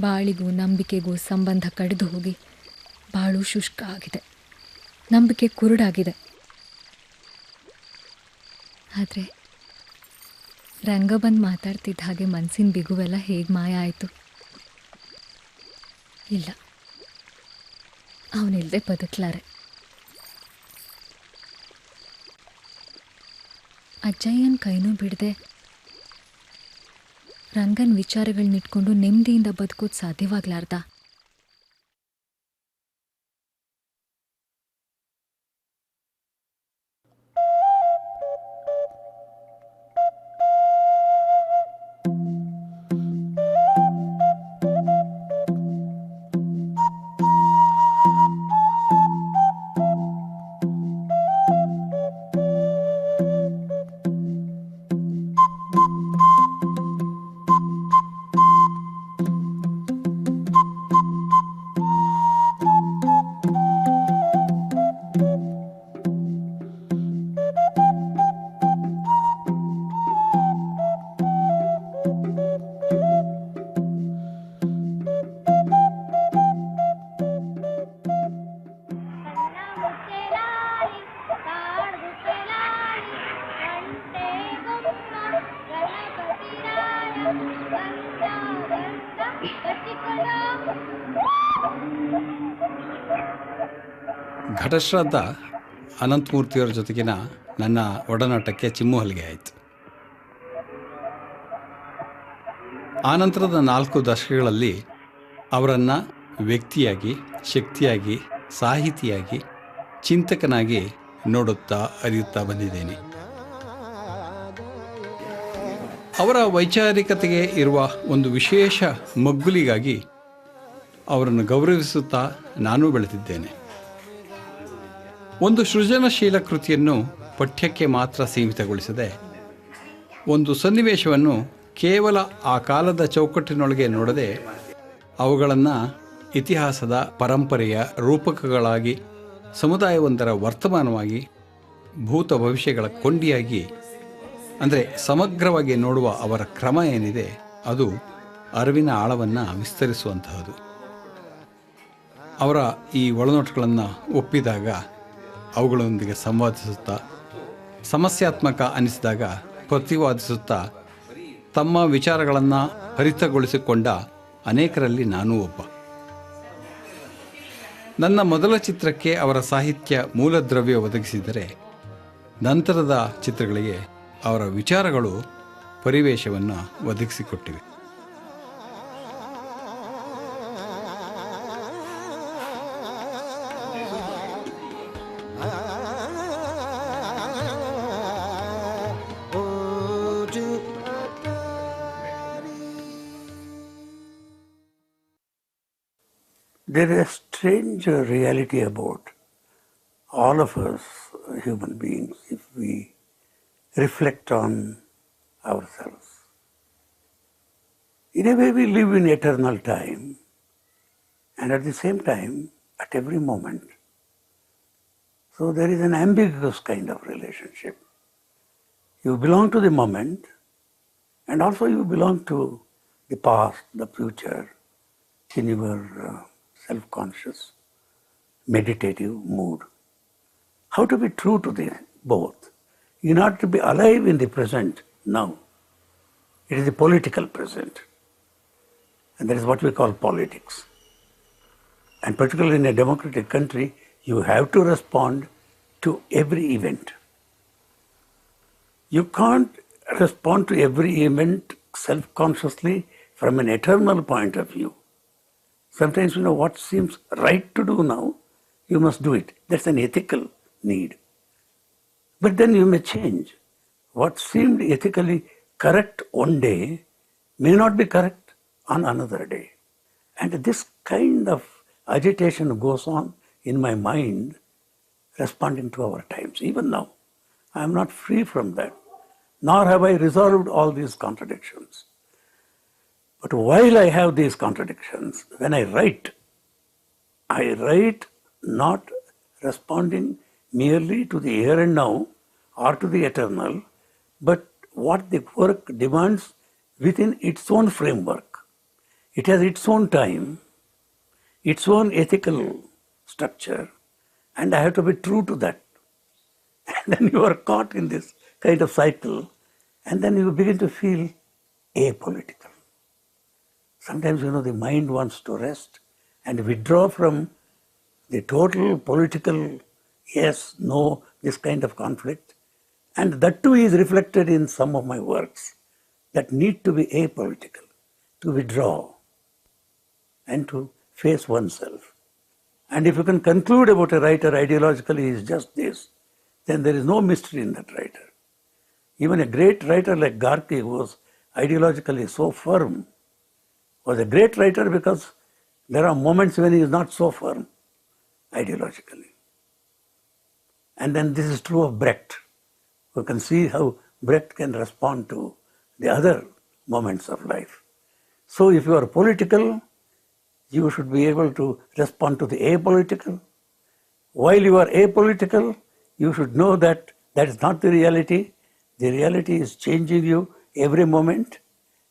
ಬಾಳಿಗೂ ನಂಬಿಕೆಗೂ ಸಂಬಂಧ ಕಡಿದು ಹೋಗಿ ಬಾಳು ಶುಷ್ಕ ಆಗಿದೆ, ನಂಬಿಕೆ ಕುರುಡಾಗಿದೆ. ಆದರೆ ರಂಗ ಬಂದು ಮಾತಾಡ್ತಿದ್ದ ಹಾಗೆ ಮನಸ್ಸಿನ ಬಿಗುವೆಲ್ಲ ಹೇಗೆ ಮಾಯ ಆಯಿತು? ಇಲ್ಲ, ಅವನಿಲ್ಲದೆ ಬದುಕಲಾರೆ. ಅಜ್ಜಯ್ಯನ ಕೈನೂ ಬಿಡದೆ ರಂಗನ್ ವಿಚಾರಗಳನ್ನಿಟ್ಕೊಂಡು ನೆಮ್ಮದಿಯಿಂದ ಬದುಕೋದು ಸಾಧ್ಯವಾಗ್ಲಾರ್ದ? ಘಟಶ್ರಾದ್ದ ಅನಂತಮೂರ್ತಿಯವರ ಜೊತೆಗಿನ ನನ್ನ ಒಡನಾಟಕ್ಕೆ ಚಿಮ್ಮು ಹಲಿಗೆ ಆಯಿತು. ಆನಂತರದ 4 ದಶಕಗಳಲ್ಲಿ ಅವರನ್ನು ವ್ಯಕ್ತಿಯಾಗಿ, ಶಕ್ತಿಯಾಗಿ, ಸಾಹಿತಿಯಾಗಿ, ಚಿಂತಕನಾಗಿ ನೋಡುತ್ತಾ ಅರಿಯುತ್ತಾ ಬಂದಿದ್ದೇನೆ. ಅವರ ವೈಚಾರಿಕತೆಗೆ ಇರುವ ಒಂದು ವಿಶೇಷ ಮಗ್ಗುಲಿಗಾಗಿ ಅವರನ್ನು ಗೌರವಿಸುತ್ತಾ ನಾನೂ ಬೆಳೆದಿದ್ದೇನೆ. ಒಂದು ಸೃಜನಶೀಲ ಕೃತಿಯನ್ನು ಪಠ್ಯಕ್ಕೆ ಮಾತ್ರ ಸೀಮಿತಗೊಳಿಸದೆ ಒಂದು ಸನ್ನಿವೇಶವನ್ನು ಕೇವಲ ಆ ಕಾಲದ ಚೌಕಟ್ಟಿನೊಳಗೆ ನೋಡದೆ ಅವುಗಳನ್ನು ಇತಿಹಾಸದ ಪರಂಪರೆಯ ರೂಪಕಗಳಾಗಿ, ಸಮುದಾಯವೊಂದರ ವರ್ತಮಾನವಾಗಿ, ಭೂತ ಭವಿಷ್ಯಗಳ ಕೊಂಡಿಯಾಗಿ, ಅಂದರೆ ಸಮಗ್ರವಾಗಿ ನೋಡುವ ಅವರ ಕ್ರಮ ಏನಿದೆ ಅದು ಅರಿವಿನ ಆಳವನ್ನು ವಿಸ್ತರಿಸುವಂತಹದ್ದು. ಅವರ ಈ ಒಳನೋಟಗಳನ್ನು ಒಪ್ಪಿದಾಗ, ಅವುಗಳೊಂದಿಗೆ ಸಂವಾದಿಸುತ್ತಾ, ಸಮಸ್ಯಾತ್ಮಕ ಅನಿಸಿದಾಗ ಪ್ರತಿವಾದಿಸುತ್ತಾ ತಮ್ಮ ವಿಚಾರಗಳನ್ನು ಹರಿತಗೊಳಿಸಿಕೊಂಡ ಅನೇಕರಲ್ಲಿ ನಾನೂ ಒಬ್ಬ. ನನ್ನ ಮೊದಲ ಚಿತ್ರಕ್ಕೆ ಅವರ ಸಾಹಿತ್ಯ ಮೂಲದ್ರವ್ಯ ಒದಗಿಸಿದರೆ, ನಂತರದ ಚಿತ್ರಗಳಿಗೆ ಅವರ ವಿಚಾರಗಳು ಪರಿವೇಶವನ್ನು ಒದಗಿಸಿಕೊಟ್ಟಿವೆ. There is a strange reality about all of us human beings if we reflect on ourselves. In a way, we live in eternal time, and at the same time, at every moment. So there is an ambiguous kind of relationship. You belong to the moment, and also you belong to the past, the future, in your self-conscious, meditative mood. How to be true to the both? In order to be alive in the present now, it is the political present. And that is what we call politics. And particularly in a democratic country, you have to respond to every event. You can't respond to every event self-consciously from an eternal point of view. Sometimes, what seems right to do now, you must do it. That's an ethical need. But then you may change. What seemed ethically correct one day may not be correct on another day. And this kind of agitation goes on in my mind, responding to our times. Even now, I am not free from that, nor have I resolved all these contradictions. But while I have these contradictions, when I write not responding merely to the here and now or to the eternal, but what the work demands within its own framework. It has its own time, its own ethical structure, and I have to be true to that. And then you are caught in this kind of cycle, and then you begin to feel apolitical. Sometimes, the mind wants to rest and withdraw from the total political yes, no, this kind of conflict. And that too is reflected in some of my works that need to be apolitical, to withdraw and to face oneself. And if you can conclude about a writer ideologically is just this, then there is no mystery in that writer. Even a great writer like Garki, who was ideologically so firm, was a great writer because there are moments when he is not so firm ideologically. And then this is true of Brecht. You can see how Brecht can respond to the other moments of life. So if you are political, you should be able to respond to the apolitical. While you are apolitical, you should know that that is not the reality. The reality is changing you every moment,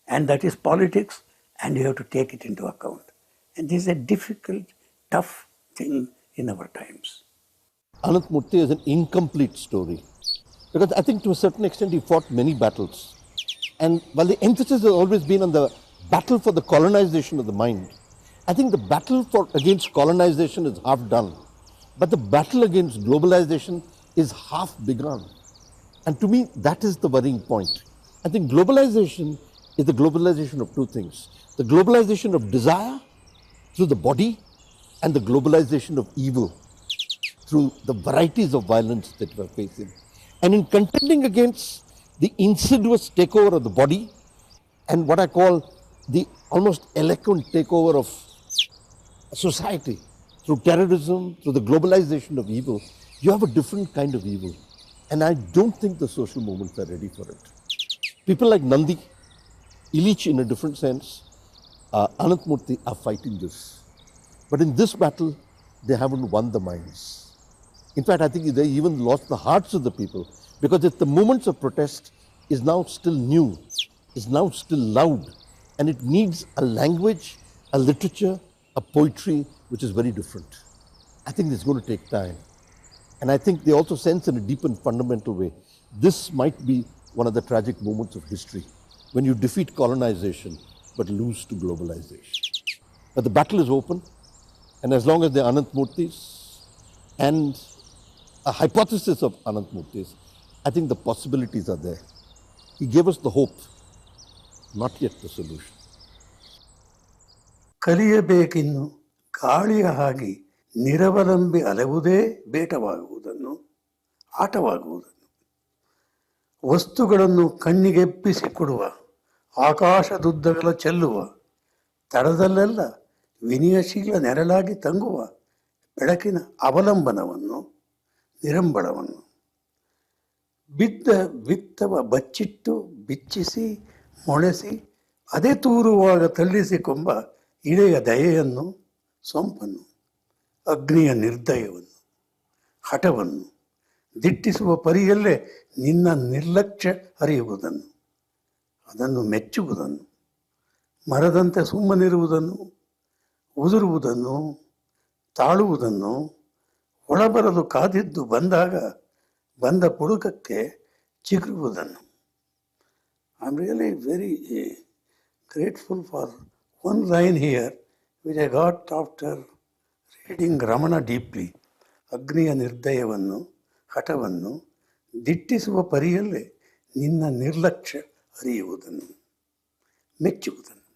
and that is politics, and you have to take it into account. And this is a difficult, tough thing in our times. Ananthamurthy is an incomplete story because I think to a certain extent he fought many battles. And while the emphasis has always been on the battle for the colonization of the mind, I think the battle against colonization is half done. But the battle against globalization is half begun. And to me, that is the worrying point. I think globalization is the globalization of two things. The globalization of desire through the body and the globalization of evil through the varieties of violence that we're facing. And in contending against the insidious takeover of the body and what I call the almost eloquent takeover of society through terrorism, through the globalization of evil, you have a different kind of evil. And I don't think the social movements are ready for it. People like Nandi, Illich in a different sense, Ananthamurthy are fighting this. But in this battle, they haven't won the minds. In fact, I think they even lost the hearts of the people, because the movements of protest is now still new, is now still loud, and it needs a language, a literature, a poetry which is very different. I think it's going to take time. And I think they also sense in a deep and fundamental way, this might be one of the tragic moments of history, when you defeat colonization but lose to globalization. But the battle is open, and as long as there are Ananthamurthys and a hypothesis of Ananthamurthys, I think the possibilities are there. He gave us the hope, not yet the solution. ಕಲಿಯಬೇಕಿನ್ನು ಗಾಳಿಯ ಹಾಗೆ ನಿರವಲಂಬಿ ಅಲೆವುದೇ ಬೇಟವಾಗುವುದನ್ನು, ಆಟವಾಗುವುದನ್ನು, ವಸ್ತುಗಳನ್ನು ಕಣ್ಣಿಗೆಪ್ಪಿಸಿಕೊಡುವ, ಆಕಾಶದುದ್ದಗಲ ಚೆಲ್ಲುವ, ತಳದಲ್ಲೆಲ್ಲ ವಿನಯಶೀಲ ನೆರಳಾಗಿ ತಂಗುವ ಬೆಳಕಿನ ಅವಲಂಬನವನ್ನು, ನಿರಂಬಳವನ್ನು, ಬಿದ್ದ ಬಿತ್ತವ ಬಚ್ಚಿಟ್ಟು ಬಿಚ್ಚಿಸಿ ಮೊಳೆಸಿ ಅದೇ ತೂರುವಾಗ ತಳ್ಳಿಸಿಕೊಂಬ ಇಳೆಯ ದಯೆಯನ್ನು, ಸೊಂಪನ್ನು, ಅಗ್ನಿಯ ನಿರ್ದಯವನ್ನು, ಹಠವನ್ನು, ದಿಟ್ಟಿಸುವ ಪರಿಯಲ್ಲೇ ನಿನ್ನ ನಿರ್ಲಕ್ಷ್ಯ ಅರಿಯುವುದನ್ನು, ಅದನ್ನು ಮೆಚ್ಚುವುದನ್ನು, ಮರದಂತೆ ಸುಮ್ಮನಿರುವುದನ್ನು, ಉದುರುವುದನ್ನು, ತಾಳುವುದನ್ನು, ಒಳಬರಲು ಕಾದಿದ್ದು ಬಂದಾಗ ಬಂದ ಪುಳುಕಕ್ಕೆ ಚಿಗುರುವುದನ್ನು. I am really very grateful for one line here which I got after reading Ramana deeply. ಅಗ್ನಿಯ ನಿರ್ದಯವನ್ನು, ಹಠವನ್ನು, ದಿಟ್ಟಿಸುವ ಪರಿಯಲ್ಲೇ ನಿನ್ನ ನಿರ್ಲಕ್ಷ್ಯ ಅರಿಯುವುದನ್ನು, ಮೆಚ್ಚುವುದನ್ನು.